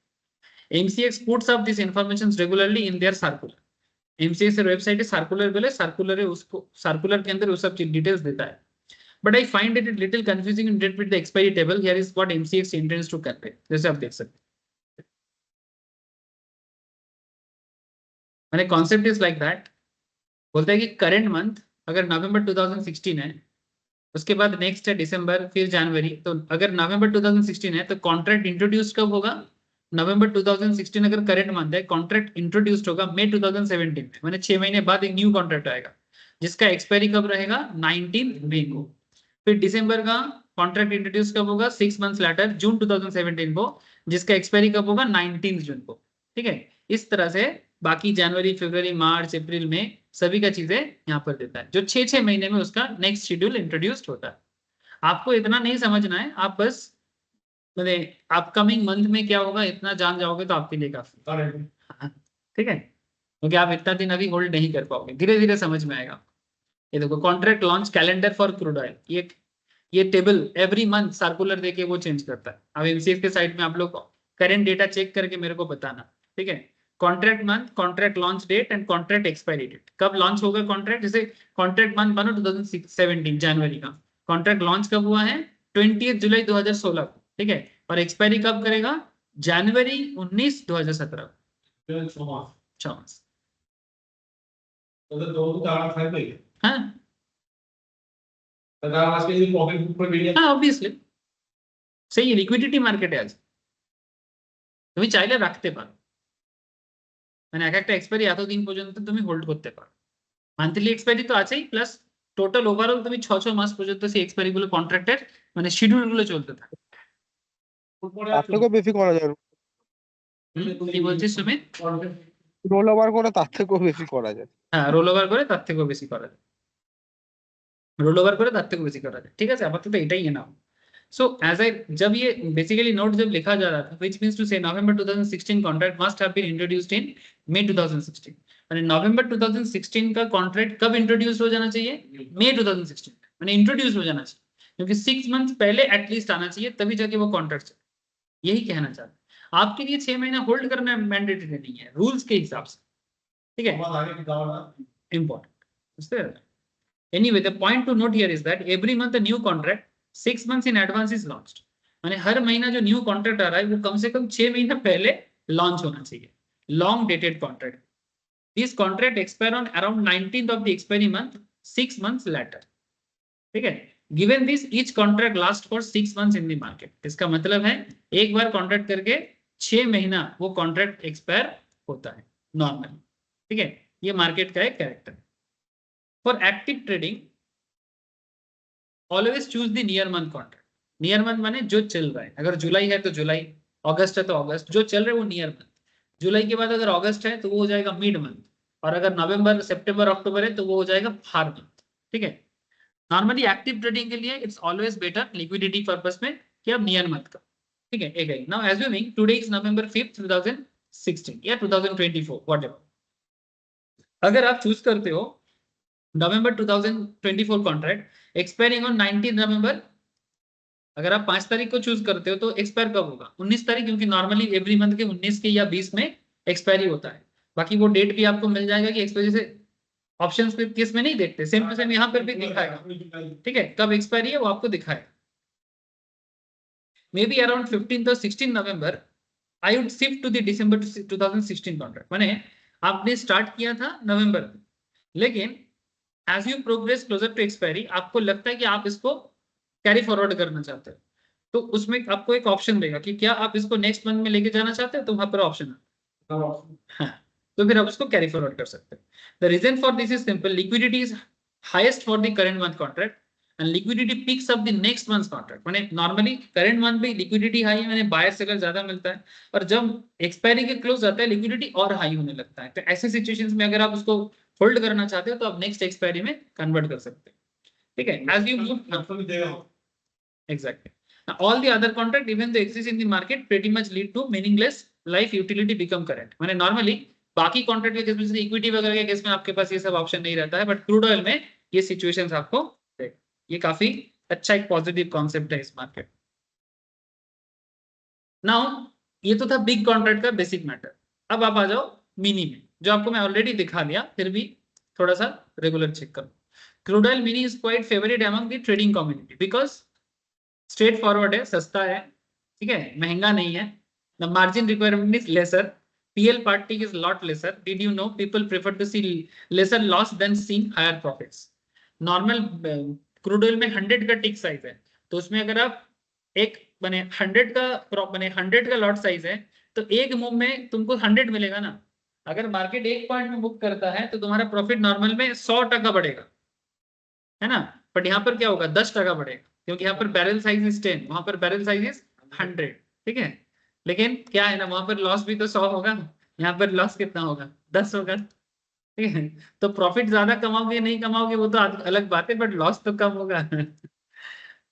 MCX puts up this information regularly in their circular MCX के वेबसाइट है सर्कुलर बोले सर्कुलर है उसको सर्कुलर के अंदर वो सब डिटेल्स देता है but I find it little confusing in date with the expiry table here is what MCX intends to convey जैसे आप देख सकते हैं माने कॉन्सेप्ट इज लाइक दैट बोलता है कि करंट मंथ अगर नवंबर 2016 है उसके बाद नेक्स्ट है दिसंबर फिर जनवरी तो अगर नवंबर 2016 है तो कॉन्ट्रैक्ट इंट्रोड्यूस कब होगा नवंबर 2016 अगर करंट मंथ है कॉन्ट्रैक्ट इंट्रोड्यूस्ड होगा मई 2017 में माने 6 महीने बाद एक न्यू कॉन्ट्रैक्ट आएगा जिसका एक्सपायरी कब रहेगा 19 मई को फिर दिसंबर का कॉन्ट्रैक्ट इंट्रोड्यूस कब होगा 6 मंथ्स लेटर जून 2017 को जिसका एक्सपायरी कब होगा 19 जून को ठीक है इस तरह से बाकी जनवरी फरवरी मार्च अप्रैल में सभी का चीजें यहाँ पर देता है जो 6 महीने में उसका नेक्स्ट शेड्यूल इंट्रोड्यूस्ड होता है आपको इतना नहीं समझना है आप बस मैंने अपकमिंग मंथ में क्या होगा इतना जान जाओगे तो आपके लिए काफी ठीक है क्योंकि आप इतना दिन अभी होल्ड नहीं कर पाओगे धीरे धीरे समझ में आएगा ये देखो contract launch calendar for crude oil ये टेबल एवरी मंथ सर्कुलर देके वो चेंज करता है अब एमसीएक्स के साइट में आप लोग करंट डेटा चेक करके मेरे को बताना ठीक है contract month contract launch date and contract expiry date कब लॉन्च होगा कॉन्ट्रैक्ट जैसे कॉन्ट्रैक्ट मंथ मानो 2017 जनवरी का कॉन्ट्रैक्ट लॉन्च कब हुआ है 20 जुलाई 2016 को ठीक है और एक्सपायरी कब करेगा जनवरी 19 2017 6 मास ওদের তো তারা থাকবে হ্যাঁ তারা আজকে যদি প্রফিট বুক করে বেরিয়ে হ্যাঁ অবভিয়াসলি সেই লিকুইডিটি মার্কেটে আছে তুমি চাইলে রাখতে পারো মানে এক একটা এক্সপায়ারি এতদিন পর্যন্ত তুমি হোল্ড করতে পারো মান্থলি এক্সপায়ারি তো আছেই প্লাস টোটাল ওভারঅল তুমি 6 মাস পর্যন্ত সেই এক্সপায়ারি গুলো কন্ট্রাক্টের মানে শিডিউল গুলো চলতে থাকে তার থেকেও বেশি করা যায় কি বলছিস সুমিত রোল ওভার করে তার থেকেও বেশি করা যায় হ্যাঁ রোল ওভার করে তার থেকেও বেশি করা যায় रोल ओवर करे तब तक बेसिक कर रहा है ठीक है आपातत एटाई है नाम सो एज आई जब ये बेसिकली नोट जब लिखा जा रहा था which means to say November 2016 contract must have been introduced in May 2016 यानी नवंबर 2016 का कॉन्ट्रैक्ट कब इंट्रोड्यूस हो जाना चाहिए मई 2016 मैंने इंट्रोड्यूस हो जाना चाहिए, क्योंकि 6 मंथ पहले एटलीस्ट आना चाहिए, तभी जाके वो कॉन्ट्रैक्ट चले। यही कहना चाहते हैं। आपके लिए 6 महीना होल्ड करना मैंडेटरी नहीं है रूल्स के हिसाब से, ठीक है, important. Anyway, the point to note here is that every month a new contract 6 months in advance is launched. माने हर महीना जो न्यू कॉन्ट्रैक्ट आ रहा है वो कम से कम 6 महीना पहले लॉन्च होना चाहिए। Long dated contract, this contract expire on around 19th of the expiry month 6 months later, ठीक है। Given this each contract last for 6 months in the market. इसका मतलब है एक बार कॉन्ट्रैक्ट करके 6 महीना वो कॉन्ट्रैक्ट एक्सपायर होता है नॉर्मली, ठीक है। ये मार्केट का एक character. For active trading, always choose the near month contract. Near month माने जो चल रहा है, अगर जुलाई है तो जुलाई, अगस्त है तो अगस्त, जो चल रहा है वो नियर मंथ। जुलाई के बाद अगर अगस्त है तो वो हो जाएगा मिड मंथ, और अगर नवंबर सितंबर अक्टूबर है तो वो हो जाएगा फार मंथ, ठीक है। नॉर्मली एक्टिव ट्रेडिंग के लिए it's always better liquidity purpose में कि आप नियर मंथ का, ठीक है। एक now assuming today is November 5th 2016 या 2024 व्हाटएवर, अगर आप चूज करते हो नवंबर 2024 कॉन्ट्रैक्ट एक्सपायरिंग ऑन 19 नवंबर, अगर आप 5 तारीख को चूज करते हो तो एक्सपायर कब होगा? 19 तारीख, क्योंकि नॉर्मली एवरी मंथ के 19 के या 20 में एक्सपायरी होता है। बाकी वो डेट भी आपको मिल जाएगा कि एक्सपायरी से ऑप्शंस पे केस में नहीं देखते, सेम टू सेम यहाँ पर भी दिखाएगा, ठीक है, कब एक्सपायरी है वो आपको दिखाएगा। मे बी अराउंड 15 और 16 November I would shift to the December 2016 contract. माने आपने स्टार्ट किया था नवंबर में, लेकिन as you progress closer to expiry आपको लगता है कि आप इसको कैरी फॉरवर्ड करना चाहते हो, तो उसमें आपको एक ऑप्शन देगा कि क्या आप इसको नेक्स्ट मंथ में लेके जाना चाहते हो, तो वहां पर ऑप्शन है, हाँ, तो फिर आप उसको कैरी फॉरवर्ड कर सकते हैं। The reason for this is simple, liquidity is highest for the current month contract and liquidity picks up the next month contract. माने नॉर्मली करंट मंथ में लिक्विडिटी हाई है, माने बायर से ज्यादा मिलता है, और जब एक्सपायरी के क्लोज आता है लिक्विडिटी और हाई होने लगता है। तो ऐसे सिचुएशंस में अगर आप उसको होल्ड करना चाहते हो तो आप नेक्स्ट एक्सपायरी में कन्वर्ट कर सकते हैं, ठीक है। As you move exactly, now all the other contract even they exist in the market pretty much lead to meaningless life utility become current। माने नॉर्मली बाकी कॉन्ट्रैक्ट के केस में जैसे इक्विटी वगैरह के केस में आपके पास ये सब ऑप्शन नहीं रहता है, बट क्रूड ऑयल में ये सिचुएशंस आपको, ये काफी अच्छा एक पॉजिटिव कॉन्सेप्ट है इस मार्केट। नाउ ये तो था बिग कॉन्ट्रैक्ट का बेसिक मैटर। अब आप आ जाओ मिनी में, जो आपको मैं ऑलरेडी दिखा दिया, फिर भी थोड़ा सा रेगुलर चेक करो। Crude oil mini is quite favourite among the trading community because straightforward है, सस्ता है, ठीक है, महंगा नहीं है। The margin requirement is lesser, PL party is lot lesser. Did you know people prefer to see lesser loss than seeing higher profits. Normal crude oil में 100 का टिक साइज है, तो उसमें अगर आप एक बने 100 का लॉट साइज है तो एक मूव में तुमको 100 मिलेगा ना। अगर मार्केट एक पॉइंट में मूव करता है तो तुम्हारा प्रॉफिट नॉर्मल में 100% बढ़ेगा, है ना, बट यहाँ पर क्या होगा 10% बढ़ेगा, क्योंकि यहाँ पर बैरल साइज इज 10, वहां पर बैरल साइज इज 100, ठीक है। लेकिन क्या है ना, वहां पर लॉस भी तो 100 होगा, यहाँ पर लॉस कितना होगा 10 होगा, ठीक है। तो प्रॉफिट ज्यादा कमाओगे नहीं कमाओगे वो तो अलग बात है, बट लॉस तो कम होगा।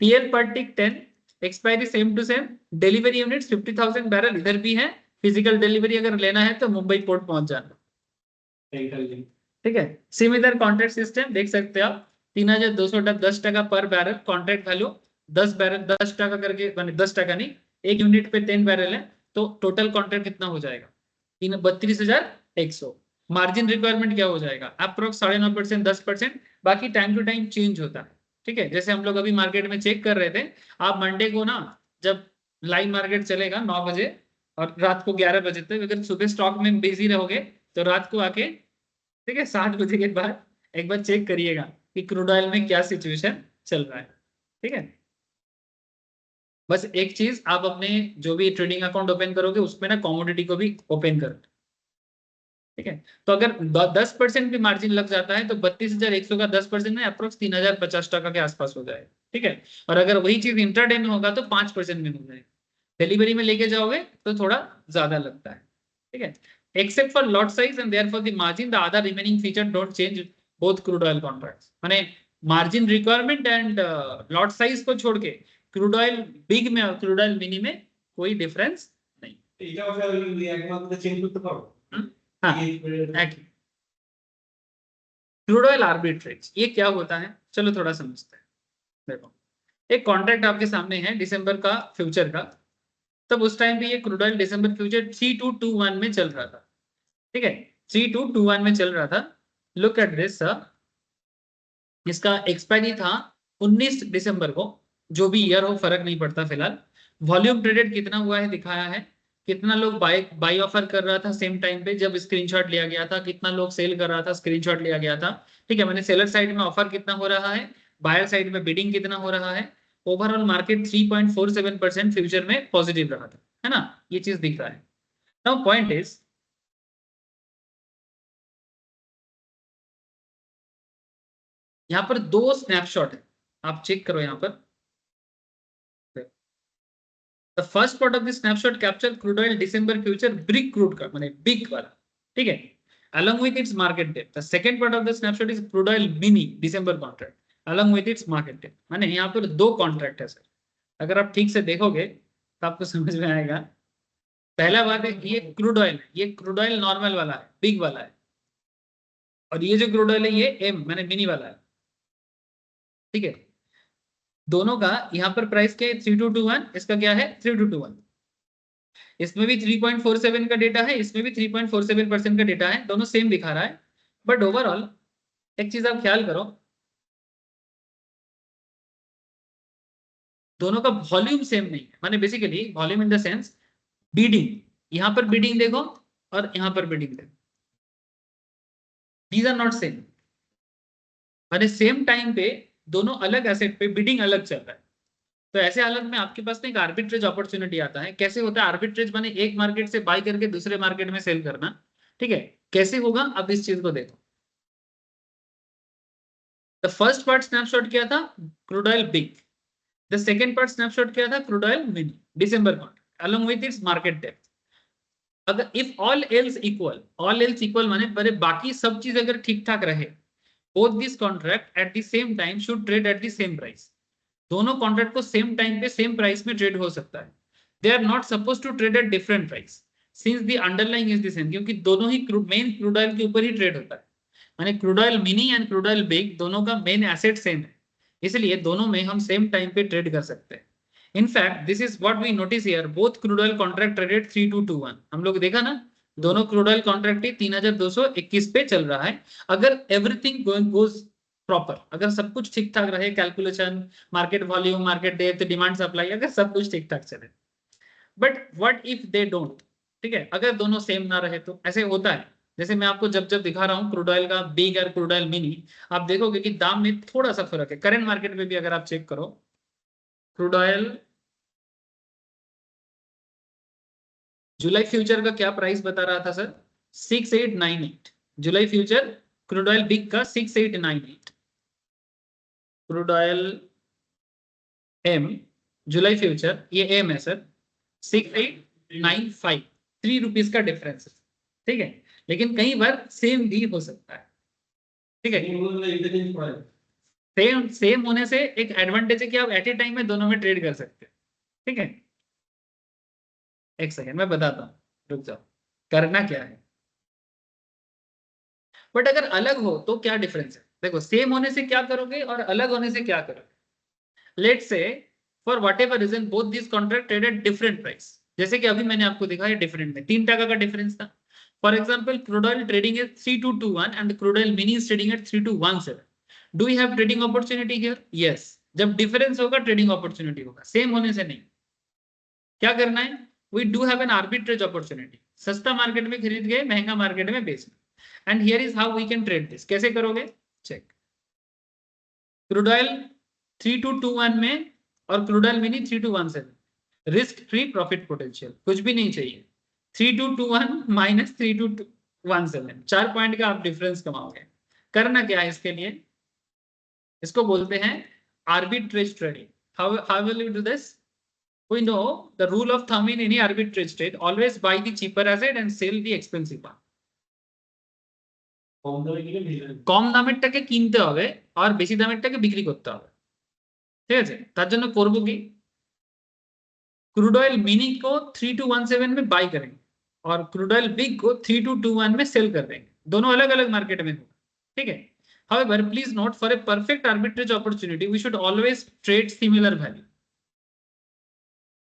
पीएल पर tick 10, expiry same to same, delivery units 50,000 barrel इधर भी है। फिजिकल डिलीवरी अगर लेना है तो मुंबई पोर्ट पहुंच जाना, ठीक है। सिमिलर कॉन्ट्रैक्ट सिस्टम देख सकते हो आप, 3,210 पर बैरल कॉन्ट्रैक्ट वैल्यू, 10 बैरल 10% करके, 10% नहीं, एक यूनिट पे 10 बैरल है, तो टोटल कॉन्ट्रैक्ट कितना हो जाएगा 32,100। मार्जिन रिक्वायरमेंट क्या हो जाएगा अप्रोक्स 9.5%, 10%, बाकी टाइम टू टाइम चेंज होता है, ठीक है। जैसे हम लोग अभी मार्केट में चेक कर रहे थे, आप मंडे को ना जब लाइव मार्केट चलेगा 9 बजे और रात को 11 बजे तक, अगर सुबह स्टॉक में बिजी रहोगे तो रात को आके, ठीक है, 7 बजे के बाद एक बार चेक करिएगा कि क्रूड ऑयल में क्या सिचुएशन चल रहा है, ठीक है। बस एक चीज, आप अपने जो भी ट्रेडिंग अकाउंट ओपन करोगे उसमें ना कमोडिटी को भी ओपन करो, ठीक है। तो अगर 10% भी मार्जिन लग जाता है तो 32,100 का 10% में अप्रोक्स 3,050 के आसपास हो जाएगा, ठीक है। और अगर वही चीज इंट्राडे में होगा तो 5% में हो जाएगा। डिलीवरी में लेके जाओगे तो थोड़ा ज्यादा लगता है, ठीक है। Except for lot size and therefore the margin the other remaining feature don't change both crude oil contracts. माने margin requirement and lot size को छोड़ के क्रूड ऑयल बिग में और क्रूड ऑयल मिनी में कोई डिफरेंस नहीं। क्रूड ऑयल आर्बिट्रेज ये क्या होता है, चलो थोड़ा समझते हैं। देखो एक कॉन्ट्रैक्ट आपके सामने है दिसंबर का फ्यूचर का, तब उस टाइम पे ये क्रूड ऑयल दिसंबर फ्यूचर 3221 में चल रहा था, ठीक है 3221 में चल रहा था। लुक एट दिस, इसका एक्सपायरी था 19 दिसंबर को, जो भी ईयर हो फर्क नहीं पड़ता फिलहाल। वॉल्यूम ट्रेडेड कितना हुआ है दिखाया है, कितना लोग बाई ऑफर कर रहा था सेम टाइम पे जब स्क्रीनशॉट लिया गया था, कितना लोग सेल कर रहा था स्क्रीनशॉट लिया गया था, ठीक है। मैंने सेलर साइड में ऑफर कितना हो रहा है, बायर साइड में बिडिंग कितना हो रहा है। ओवरऑल मार्केट 3.47% फ्यूचर में पॉजिटिव रहा था, है ना, ये चीज दिख रहा है। नाउ पॉइंट इज, यहाँ पर दो स्नैपशॉट है, आप चेक करो यहाँ पर। The first part of the snapshot capture crude oil December future brick crude का माने big वाला, ठीक है, along with its market depth. The second part of the snapshot is crude oil mini December contract along with its market depth. माने यहाँ पर दो contract है सर, अगर आप ठीक से देखोगे तो आपको समझ में आएगा। पहला बात है ये क्रूड ऑयल, ये क्रूड ऑयल नॉर्मल वाला है, बिग वाला है, और ये जो क्रूड ऑयल है ये एम माने मिनी वाला है, ठीक है। दोनों का यहाँ पर प्राइस क्या है 3221, इसका क्या है 3221। इसमें भी 3.47 का डेटा है, इसमें भी 3.47% का डेटा है, दोनों सेम दिखा रहा है। बट ओवरऑल एक चीज आप ख्याल करो, दोनों का वॉल्यूम सेम नहीं है, माने basically volume in the sense bidding, यहां पर बीडिंग देखो और यहां पर बीडिंग देखो, दीज आर नॉट सेम, माने सेम टाइम पे दोनों अलग एसेट पे बीडिंग अलग चल रहा है। तो ऐसे हालत में आपके पास ना एक आर्बिट्रेज अपॉर्चुनिटी आता है। कैसे होता है आर्बिट्रेज, माने एक मार्केट से बाय करके दूसरे मार्केट में सेल करना, ठीक है। कैसे होगा अब इस चीज को देखो। द फर्स्ट पार्ट स्नैपशॉट क्या था, crude oil big. The second part snapshot क्या था, crude oil mini December contract along with its market depth. अगर इफ ऑल एल्स इक्वल माने पर बाकी सब चीज अगर ठीक ठाक रहे, both this contract at the same time should trade at the same price. दोनों कॉन्ट्रैक्ट को सेम टाइम पे सेम प्राइस में ट्रेड हो सकता है। They are not suppose to trade at different price since the underlying is the same, क्योंकि दोनों ही main crude oil के ऊपर ही ट्रेड होता है। माने crude oil mini and crude oil big दोनों का मेन एसेट सेम है, इसलिए दोनों में हम सेम टाइम पे ट्रेड कर सकते हैं। In fact this is what we notice here, both crude oil contract traded 3221। हम लोग देखा ना, दोनों क्रूड ऑयल कॉन्ट्रैक्ट ही 3221 पे चल रहा है। अगर एवरीथिंग गोज प्रॉपर, अगर सब कुछ ठीक ठाक रहे, calculation, market volume, market depth, demand supply, अगर सब कुछ ठीक ठाक चले। But what if they don't, ठीक है, अगर दोनों सेम ना रहे तो ऐसे होता है। जैसे मैं आपको जब जब दिखा रहा हूँ क्रूड ऑयल का बिग और क्रूड ऑयल मिनी, आप देखोगे कि दाम में थोड़ा सा फर्क है। करंट मार्केट में भी अगर आप चेक करो, क्रूड ऑयल जुलाई फ्यूचर का क्या प्राइस बता रहा था सर, 6898। जुलाई फ्यूचर क्रूड ऑयल बिग का 6898। क्रूड ऑयल एम जुलाई फ्यूचर, ये एम है सर, 6895, 3 रुपीज का डिफरेंस है, ठीक है। लेकिन कई बार सेम भी हो सकता है, ठीक है। सेम होने से एक एडवांटेज है कि आप एट ए टाइम में दोनों में ट्रेड कर सकते हैं, ठीक है। एक सेकेंड मैं बताता हूँ, रुक जाओ, करना क्या है। बट अगर अलग हो तो क्या डिफरेंस है, देखो सेम होने से क्या करोगे और अलग होने से क्या करोगे। Let's say for whatever reason both this contract traded different price, जैसे कि अभी मैंने आपको दिखाया डिफरेंट में 3 टका का डिफरेंस था। For example crude oil trading at 3221 and crude oil mini is trading at 3217। Do you have trading opportunity here, yes. जब डिफरेंस होगा ट्रेडिंग अपॉर्चुनिटी होगा, सेम होने से नहीं। क्या करना है, we do have an arbitrage opportunity, सस्ता मार्केट में खरीद के महंगा मार्केट में बेचना। And here is how we can trade this, कैसे करोगे, चेक। क्रूड ऑयल 3221 में और crude oil mini 3217, risk free profit potential कुछ भी नहीं चाहिए, 3221 माइनस 3217, 4 पॉइंट का आप डिफरेंस कमाओगे। करना क्या है इसके लिए, इसको बोलते हैं arbitrage trading. How will you do this, we know the rule of thumb in any arbitrage trade, always buy the cheaper asset and sell the expensive one। কম দামেরটাকে কিনতে হবে আর বেশি দামেরটাকে বিক্রি করতে হবে, ঠিক আছে। তার জন্য করব কি, क्रूड ऑयल मिनी को 3217 में बाय करेंगे और क्रूड ऑयल बिग को 3221 में सेल कर देंगे, दोनों अलग अलग मार्केट में होगा, ठीक है। However, please note, for a perfect arbitrage opportunity, we should always trade similar value.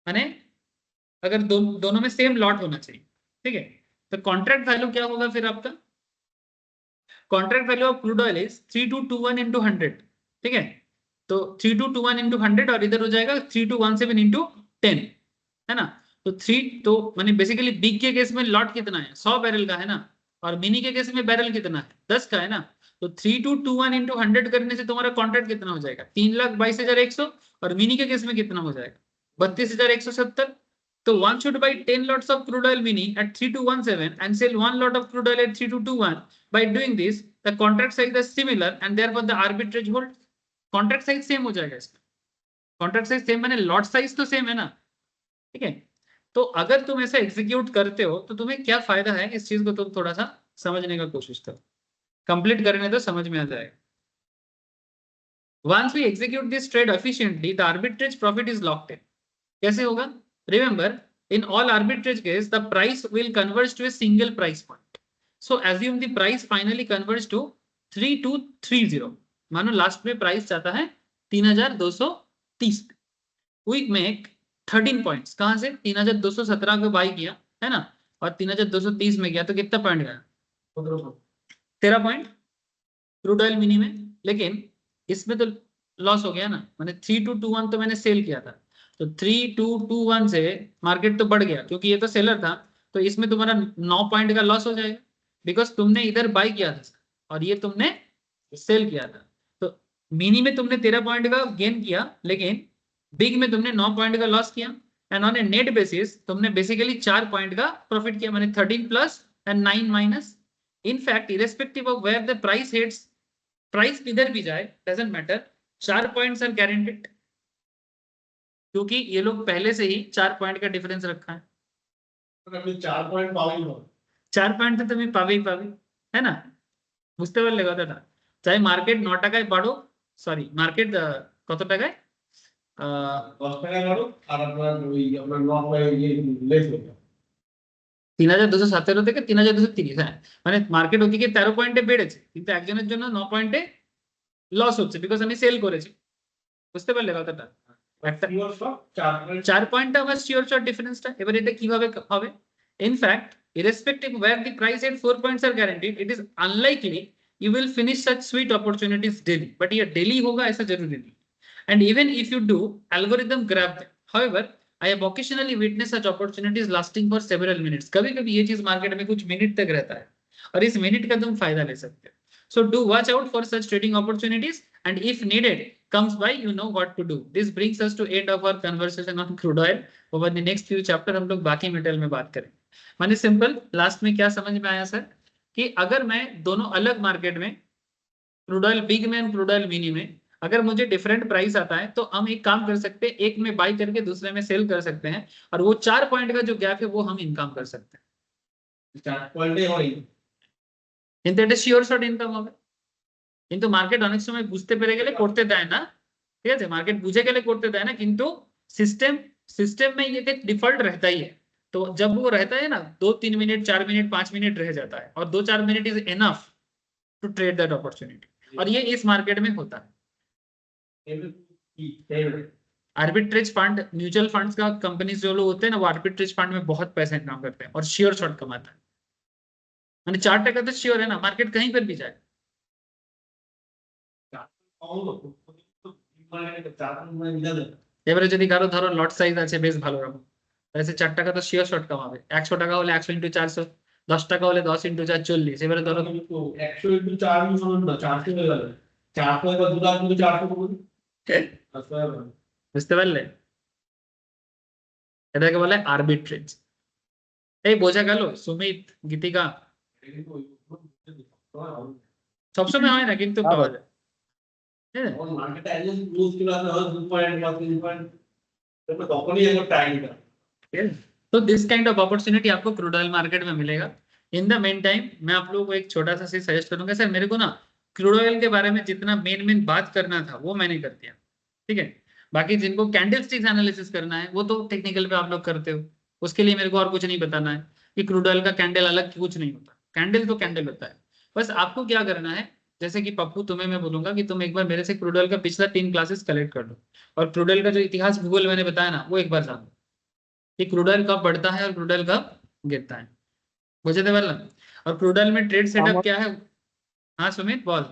माने अगर दोनों में सेम लॉट होना चाहिए, ठीक है। तो कॉन्ट्रैक्ट वैल्यू क्या होगा फिर आपका? Contract value of crude oil is 3221 into 100, ठीक है। तो 3221 into 100 और इधर हो जाएगा 3217 into 10, है ना। तो 3 तो माने बेसिकली बिग के केस में लॉट कितना है? 100 बैरल का है ना, और मिनी के केस में बैरल कितना है? 10 का है ना। तो 3221 into 100 करने से तुम्हारा कॉन्ट्रैक्ट कितना हो जाएगा? 3,22,100, और मिनी के केस में कितना हो जाएगा? 32,170। तो one should buy 10 lots of crude oil mini at 3217 and sell 1 lot of crude oil at 3221. By doing this, the contract size is similar and therefore the arbitrage holds. Contract size same हो जाएगा इसमें। Contract size same माने lot size तो same है ना, ठीक है। तो अगर तुम ऐसा एग्जीक्यूट करते हो तो तुम्हें क्या फायदा है, इस चीज को तुम थोड़ा सा समझने का कोशिश करो, कंप्लीट करने तो समझ में आ जाएगा। Once we execute this trade efficiently, the arbitrage profit is locked in. कैसे होगा? Remember, in all arbitrage case, the price will converge to a single price point. So assume the price finally converges to 3230. मानो last में price जाता है 3230। We make 13 points. कहां से? 3217 को by किया है ना, और 3230 में गया तो कितना पॉइंट गया? 13 पॉइंट क्रूड ऑयल मिनी में। लेकिन इसमें तो लॉस हो गया ना, मैंने 3221 तो मैंने सेल किया था, तो 3221 से मार्केट तो बढ़ गया क्योंकि ये तो सेलर था, तो इसमें तुम्हारा 9 पॉइंट का लॉस हो जाएगा, बिकॉज तुमने इधर बाई किया था और ये तुमने सेल किया था। तो मिनी में तुमने 13 पॉइंट का गेन किया, लेकिन बिग में तुमने 9 पॉइंट का लॉस किया, and on a net basis तुमने बेसिकली 4 पॉइंट का प्रॉफिट किया, मैंने 13 plus and 9 minus. In fact irrespective of where the price heads, price किधर भी जाए doesn't matter, 4 points are guaranteed, क्योंकि ये लोग पहले से ही 4 पॉइंट का डिफरेंस रखा है। 4 पॉइंट पावे, 4 पॉइंट तो तुम्हें पावे ही पावे, है ना, বুঝতে পারলে কথাটা। চাই মার্কেট 9 টাকায় বাড়ো, সরি মার্কেট কত টাকায় 10 টাকায় বাড়ো, আর আপনার ওই আপনার 9 পয়েন্ট লেস হয়ে যাবে 3217 থেকে 3230। হ্যাঁ, মানে মার্কেট ওদিকে 13 পয়েন্টে বেড়েছে, কিন্তু একজনের জন্য 9 পয়েন্টে লস হচ্ছে, বিকজ আমি সেল করেছি। বুঝতে পারলে কথাটা? একটা 4 পয়েন্টটা আমার শিওর শর্ট ডিফারেন্সটা। এবার এটা কিভাবে হবে? In fact irrespective where the price at 4 points are guaranteed, it is unlikely you will finish such sweet opportunities daily, but ये daily होगा ऐसा जरूरी नहीं। And even if you do, algorithm grab them. However, I have occasionally witnessed such opportunities lasting for several minutes. कभी-कभी ये चीज market में कुछ मिनट तक रहता है, और इस मिनट का तुम फायदा ले सकते हो। So do watch out for such trading opportunities, and if needed comes by, you know what to do. This brings us to end of our conversation on crude oil. Over the next few chapter हम लोग बाकी metal में बात करेंगे। माने simple, last में क्या समझ में आया सर, कि अगर मैं दोनों अलग मार्केट में, क्रूड ऑयल बिग में, क्रूड ऑयल मिनी में, अगर मुझे डिफरेंट प्राइस आता है तो हम एक काम कर सकते हैं, एक में बाई करके दूसरे में सेल कर सकते हैं, और वो 4 पॉइंट का जो गैप है वो हम इनकम कर सकते हैं। 4 পয়েন্টে হয়, কিন্তু এটা শিওর শর্ট ইনকাম হবে। কিন্তু মার্কেট অনেক সময় বুঝতে পেরে গেলে করতে দেয় না, ঠিক আছে, মার্কেট বুঝে গেলে করতে দেয় না, কিন্তু सिस्टम में ये डिफॉल्ट रहता ही है। तो जब वो रहता है ना 2-3 मिनट, 4 मिनट, 5 मिनट रह जाता है, और 2-4 minute is enough to trade that opportunity, और ये इस मार्केट में होता है। आर्बिट्रेज फंड, म्यूचुअल फंड्स का कंपनीज जो लोग होते हैं ना, वो आर्बिट्रेज फंड में बहुत पैसा इनकम करते हैं और श्योर शॉर्ट कमाता है। मैंने 4 टका तो श्योर है ना, मार्केट कहीं पर भी जाए। এবারে যদি কারো ধরো লট সাইজ আছে বেশ ভালো রকম, তাহলে 4 টাকা তো শিওর শর্ট কামাবে। 100 টাকা হলে 100 × 400, 10 টাকা হলে 10 × 4 40। এবারে ধরো 100 × 4 শুনুন না, 400 হয়ে গেল, 400 এবার 2 লাখ × 400 করুন, বুঝতে পারলে? এটাকে বলে আরবিট্রেজ। এই বোঝা গেল সুমিত, গীতিকা? সবসময় হয় না কিন্তু পাওয়া যায়। मार्केट एनालिसिस क्लोज के बाद 2 पॉइंट या 3 पॉइंट तो तखनी एक टाइम का। तो दिस काइंड ऑफ अपॉर्चुनिटी आपको क्रूड ऑयल मार्केट में मिलेगा। इन द मेन टाइम मैं आप लोगों को एक छोटा सा सजेस्ट करूंगा, सर मेरे को ना क्रूड ऑयल के बारे में जितना मेन बात करना था वो मैंने कर दिया, ठीक है। बाकी जिनको कैंडल स्टिक्स एनालिसिस करना है वो तो टेक्निकल पे आप लोग करते हो, उसके लिए मेरे को और कुछ नहीं बताना है कि क्रूड ऑयल का कैंडल अलग कुछ नहीं होता, कैंडल तो कैंडल होता है। बस आपको क्या करना है, जैसे कि पप्पू तुम्हें मैं बोलूंगा कि तुम एक बार मेरे से क्रूड ऑयल का पिछला 3 क्लासेस कलेक्ट कर लो, और क्रूड ऑयल का जो इतिहास भूगोल मैंने बताया ना वो एक बार जानो कि क्रूड ऑयल कब बढ़ता है और क्रूड ऑयल कब गिरता है, बुझे थे वाला। और क्रूड ऑयल में ट्रेड सेटअप আমার क्या है। हाँ सुमित बोल।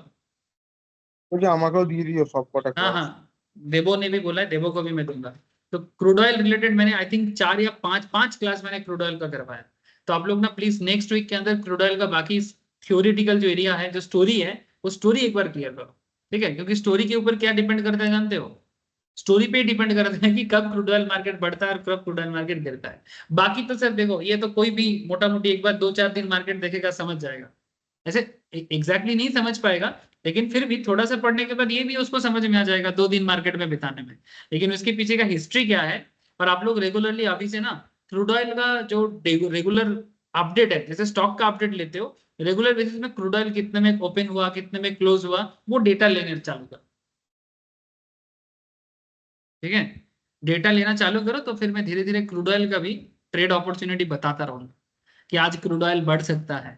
বলছি আমাকেও দিয়ে দিও সব কটা हाँ ক্লাস। हाँ, देवो ने भी बोला है, देवो को भी मैं दूंगा। तो क्रूड ऑयल रिलेटेड मैंने आई थिंक 4 या 5 क्लास मैंने क्रूड ऑयल का करवाया। तो आप लोग ना प्लीज नेक्स्ट वीक के अंदर क्रूड ऑयल का बाकी थ्योरेटिकल जो एरिया है, जो स्टोरी है, वो स्टोरी एक बार क्लियर करो, ठीक है। क्योंकि स्टोरी के ऊपर क्या डिपेंड करता है जानते हो, स्टोरी पे डिपेंड करता है कि कब क्रूड ऑयल मार्केट बढ़ता है और कब क्रूड ऑयल मार्केट गिरता है। बाकी तो सर देखो, ये तो कोई भी मोटा मोटी एक बार 2-4 दिन मार्केट देखेगा समझ जाएगा। ऐसे एग्जैक्टली नहीं समझ पाएगा, लेकिन फिर भी थोड़ा सा पढ़ने के बाद ये भी उसको समझ में आ जाएगा 2 दिन मार्केट में बिताने में। लेकिन उसके पीछे का हिस्ट्री क्या है, और आप लोग रेगुलरली अभी से ना क्रूड ऑयल का जो रेगुलर अपडेट है, जैसे स्टॉक का अपडेट लेते हो, रेगुलर बेसिस में क्रूड ऑयल कितने में ओपन हुआ, कितने में क्लोज हुआ, वो डेटा लेने चालू करो, ठीक है। डेटा लेना चालू करो तो फिर मैं धीरे धीरे क्रूड ऑयल का भी ट्रेड अपॉर्चुनिटी बताता रहूंगा कि आज क्रूड ऑयल बढ़ सकता है,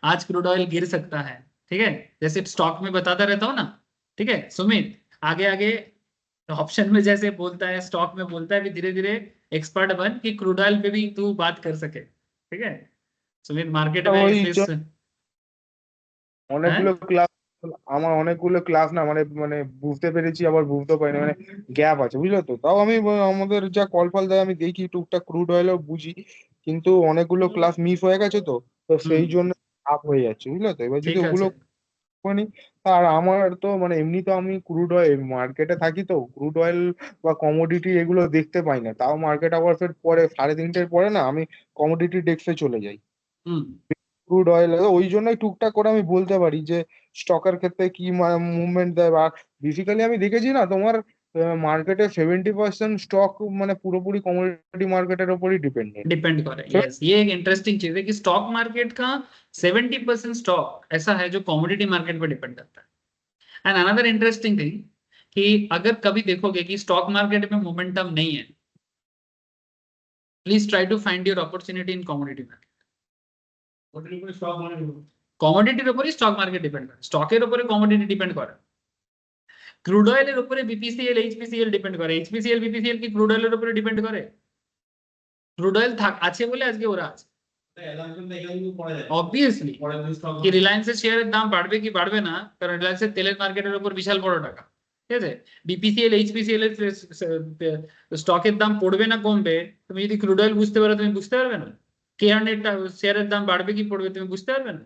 आज क्रूड ऑयल गिर सकता है, ठीक है। जैसे स्टॉक में बताता रहता हूँ ना, ठीक है सुमित, आगे आगे ऑप्शन में जैसे बोलता है, स्टॉक में बोलता है, भी धीरे धीरे एक्सपर्ट बन कि क्रूड ऑयल पे भी तू बात कर सके, ठीक है सुमित। मार्केट में ওই इस है। অনেকগুলো ক্লাস, আমার অনেকগুলো ক্লাস না মানে মানে বুঝতে পেরেছি আবার বুঝতে পারিনি, মানে গ্যাপ আছে বুঝলে তো। তাও আমি আমাদের যা কল ফল দেয় আমি দেখি টুকটাক ক্রুড অয়েলও বুঝি, কিন্তু অনেকগুলো ক্লাস মিস হয়ে গেছে তো, তো সেই জন্য চাপ হয়ে যাচ্ছে বুঝলে তো। এবার যদি ঠিক ওগুলো আছে। করি, আর আমার তো মানে এমনি তো আমি ক্রুড অয়েল মার্কেটে থাকি, তো ক্রুড অয়েল বা কমোডিটি এগুলো দেখতে পাই না। তাও মার্কেট আবার ফের পরে 3:30-এর পরে না আমি কমোডিটি ডেস্কে চলে যাই। হুম। ক্রুড অয়েল ওই জন্যই টুকটাক করে আমি বলতে পারি যে স্টকের ক্ষেত্রে কি মুভমেন্ট দেয়। বা বেসিক্যালি আমি দেখেছি না তোমার মার্কেটে 70% স্টক মানে পুরোপুরি কমোডিটি মার্কেটের উপরই ডিপেন্ডেন্ট। डिपेंड करे, यस, ये एक इंटरेस्टिंग चीज है कि स्टॉक मार्केट का 70% स्टॉक ऐसा है जो कमोडिटी मार्केट पर डिपेंड करता है। एंड अनदर इंटरेस्टिंग थिंग कि अगर कभी देखोगे कि स्टॉक मार्केट में मोमेंटम नहीं है, please try to find your opportunity in commodity market. Stock মানে কমোডিটির উপরে স্টক মার্কেট ডিপেন্ড করে, স্টকের উপরে কমোডিটি ডিপেন্ড করে, ক্রুড অয়েলের উপরে বিপিসিএল এইচপিসিএল ডিপেন্ড করে, এইচপিসিএল বিপিসিএল কি ক্রুড অয়েলের উপরে ডিপেন্ড করে? ক্রুড অয়েল আছে বলে আজকে ওরা আছে। অবভিয়াসলি কি রিলায়েন্সের শেয়ারের দাম বাড়বে কি বাড়বে না, কারণ রিলায়েন্সের তেলের মার্কেটের উপর বিশাল বড় টাকা, ঠিক আছে। বিপিসিএল এইচপিসিএল এর স্টকের দাম পড়বে না কমবে, তুমি যদি ক্রুড অয়েল বুঝতে পারো তুমি বুঝতে পারবে না। কেয়ারনেট শেয়ারের দাম বাড়বে কি পড়বে তুমি বুঝতে পারবে না।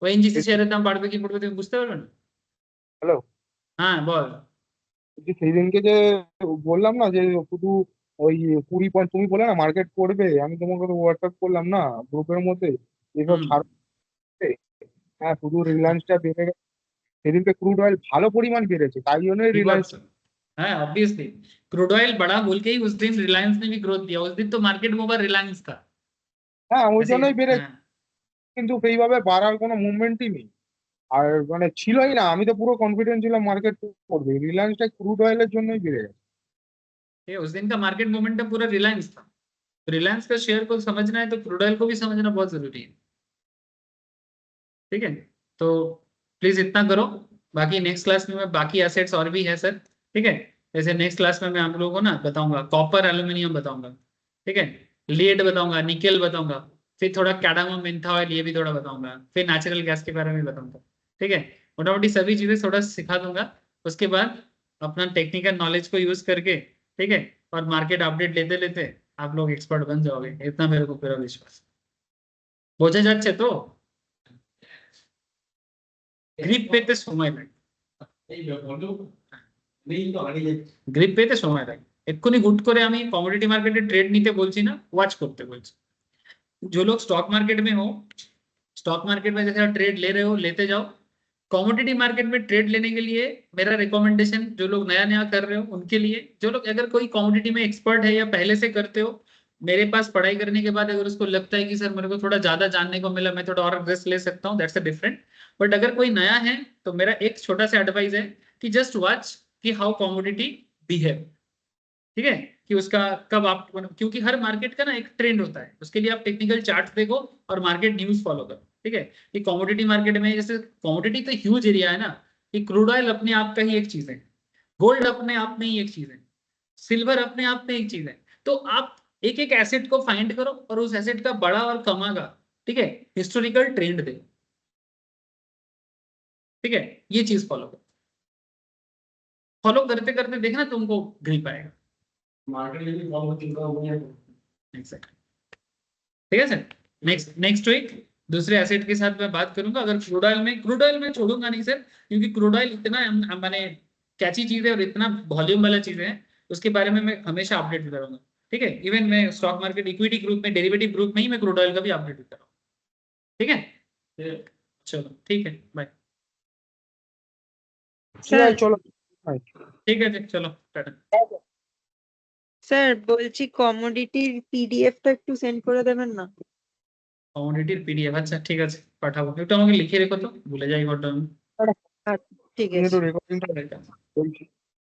ওএনজিসি শেয়ারের দাম বাড়বে কি পড়বে তুমি বুঝতে পারবে না। হ্যালো, হ্যাঁ বল। সেই দিনকে যে বললাম না যে শুধু ওই 20 পয়েন্ট তুমি বলে না মার্কেট করবে, আমি তোমাকে হোয়াটসঅ্যাপ করলাম না গ্রুপের মধ্যে এসব হুম। ছাড়। হ্যাঁ, শুধু রিলায়েন্সটা বেড়ে গেছে, সেদিনকে ক্রুড অয়েল ভালো পরিমাণ বেড়েছে তাই জন্যই ठीक बात রিলায়েন্স। सर। हाँ ऑब्वियसली, क्रूड ऑयल बढ़ा बोल के ही उस दिन रिलायंस ने भी ग्रोथ दिया, उस दिन तो मार्केट मूवर रिलायंस था। হ্যাঁ ওই ऐसे জন্যই বেড়েছে, हाँ। কিন্তু সেইভাবে বাড়ার কোনো মুভমেন্টই নেই। আর মানে ছিলই না, আমি তো পুরো কনফিডেন্ট ছিলাম মার্কেট করবে, রিলায়েন্সটা ক্রুড অয়েলের জন্যই বেড়ে গেছে। ये उस दिन का मार्केट मोमेंटम पूरा रिलायंस था। रिलायंस का शेयर को समझना है तो क्रूड ऑयल को भी समझना बहुत जरूरी है, ठीक है। तो प्लीज इतना करो, बाकी नेक्स्ट क्लास में मैं बाकी एसेट्स और भी है सर, ठीक है। जैसे नेक्स्ट क्लास में मैं आप लोगों को ना बताऊंगा कॉपर एल्यूमिनियम बताऊंगा, ठीक है, लीड बताऊंगा, निकेल बताऊंगा, फिर थोड़ा कैडामम मेंथा ऑयल ये भी थोड़ा बताऊंगा, फिर नेचुरल गैस के बारे में बताऊंगा, ठीक है। मोटा मोटी सभी चीजें थोड़ा सिखा दूंगा। उसके बाद अपना टेक्निकल नॉलेज को यूज करके, ठीक है, और मार्केट अपडेट लेते लेते आप लोग एक्सपर्ट बन जाओगे, इतना मेरे को पूरा विश्वास। বোঝা যাচ্ছে তো? গ্রিপ পেতে সময় লাগে, এই ব্যাপারগুলো নেই তো হারিয়ে যাচ্ছে। গ্রিপ পেতে সময় লাগে। এক্ষুনি হুট করে আমি কমোডিটি মার্কেটে ट्रेड নিতে বলছি না, ওয়াচ করতে বলছি। जो लोग स्टॉक मार्केट में हो, स्टॉक मार्केट में जैसे ट्रेड ले रहे हो लेते जाओ। कमोडिटी मार्केट में ट्रेड लेने के लिए मेरा रिकमेंडेशन, जो लोग नया नया कर रहे हो उनके लिए, जो लोग अगर कोई कमोडिटी में एक्सपर्ट है या पहले से करते हो, मेरे पास पढ़ाई करने के बाद अगर उसको लगता है कि सर मेरे को थोड़ा ज्यादा जानने को मिला, मैं थोड़ा और रिस्क ले सकता हूँ, दैट्स अ डिफरेंट। बट अगर कोई नया है तो मेरा एक छोटा सा एडवाइस है कि जस्ट वॉच कि हाउ कमोडिटी बिहेव, ठीक है, कि उसका कब आप, क्योंकि हर मार्केट का ना एक ट्रेंड होता है, उसके लिए आप टेक्निकल चार्ट देखो और मार्केट न्यूज फॉलो करो। ठीक है। ये कमोडिटी मार्केट में जैसे कमोडिटी तो ह्यूज एरिया है ना, ये क्रूड ऑयल अपने आप का ही एक चीज है, गोल्ड अपने आप में ही एक चीज है, सिल्वर अपने आप में एक चीज है। तो आप एक एक एसेट को फाइंड करो और उस एसेट का बड़ा और कमा का, ठीक है, हिस्टोरिकल ट्रेंड दे, ठीक है, ये चीज फॉलो करो। फॉलो करते करते देखना तुमको ग्रिप आएगा। मार्केट में भी बहुत चिंता हो गई है। एग्जैक्टली, ठीक है सर। नेक्स्ट वीक दूसरे एसेट के साथ मैं बात करूंगा। अगर क्रूड ऑयल में छोड़ूंगा नहीं सर, क्योंकि क्रूड ऑयल इतना मैंने कैची चीज है और इतना वॉल्यूम वाला चीज है, उसके बारे में मैं हमेशा अपडेट करूंगा, ठीक है। इवन मैं स्टॉक मार्केट इक्विटी ग्रुप में, डेरिवेटिव ग्रुप में ही मैं क्रूड ऑयल का भी अपडेट कर रहा हूँ, ठीक है। चलो ठीक है, बाय। ঠিক আছে স্যার চলো ठीक है जी, चलो टाटा। স্যার বলছি কমোডিটির পিডিএফটা একটু সেন্ড করে দেবেন না? কমোডিটির পিডিএফ, আচ্ছা ঠিক আছে পাঠাবো, একটু আমাকে লিখে রেখো তো, ভুলে যাই ঘরটা আমি। আচ্ছা, ঠিক তুমি আছে। একটু রেকর্ডিংটা বলছি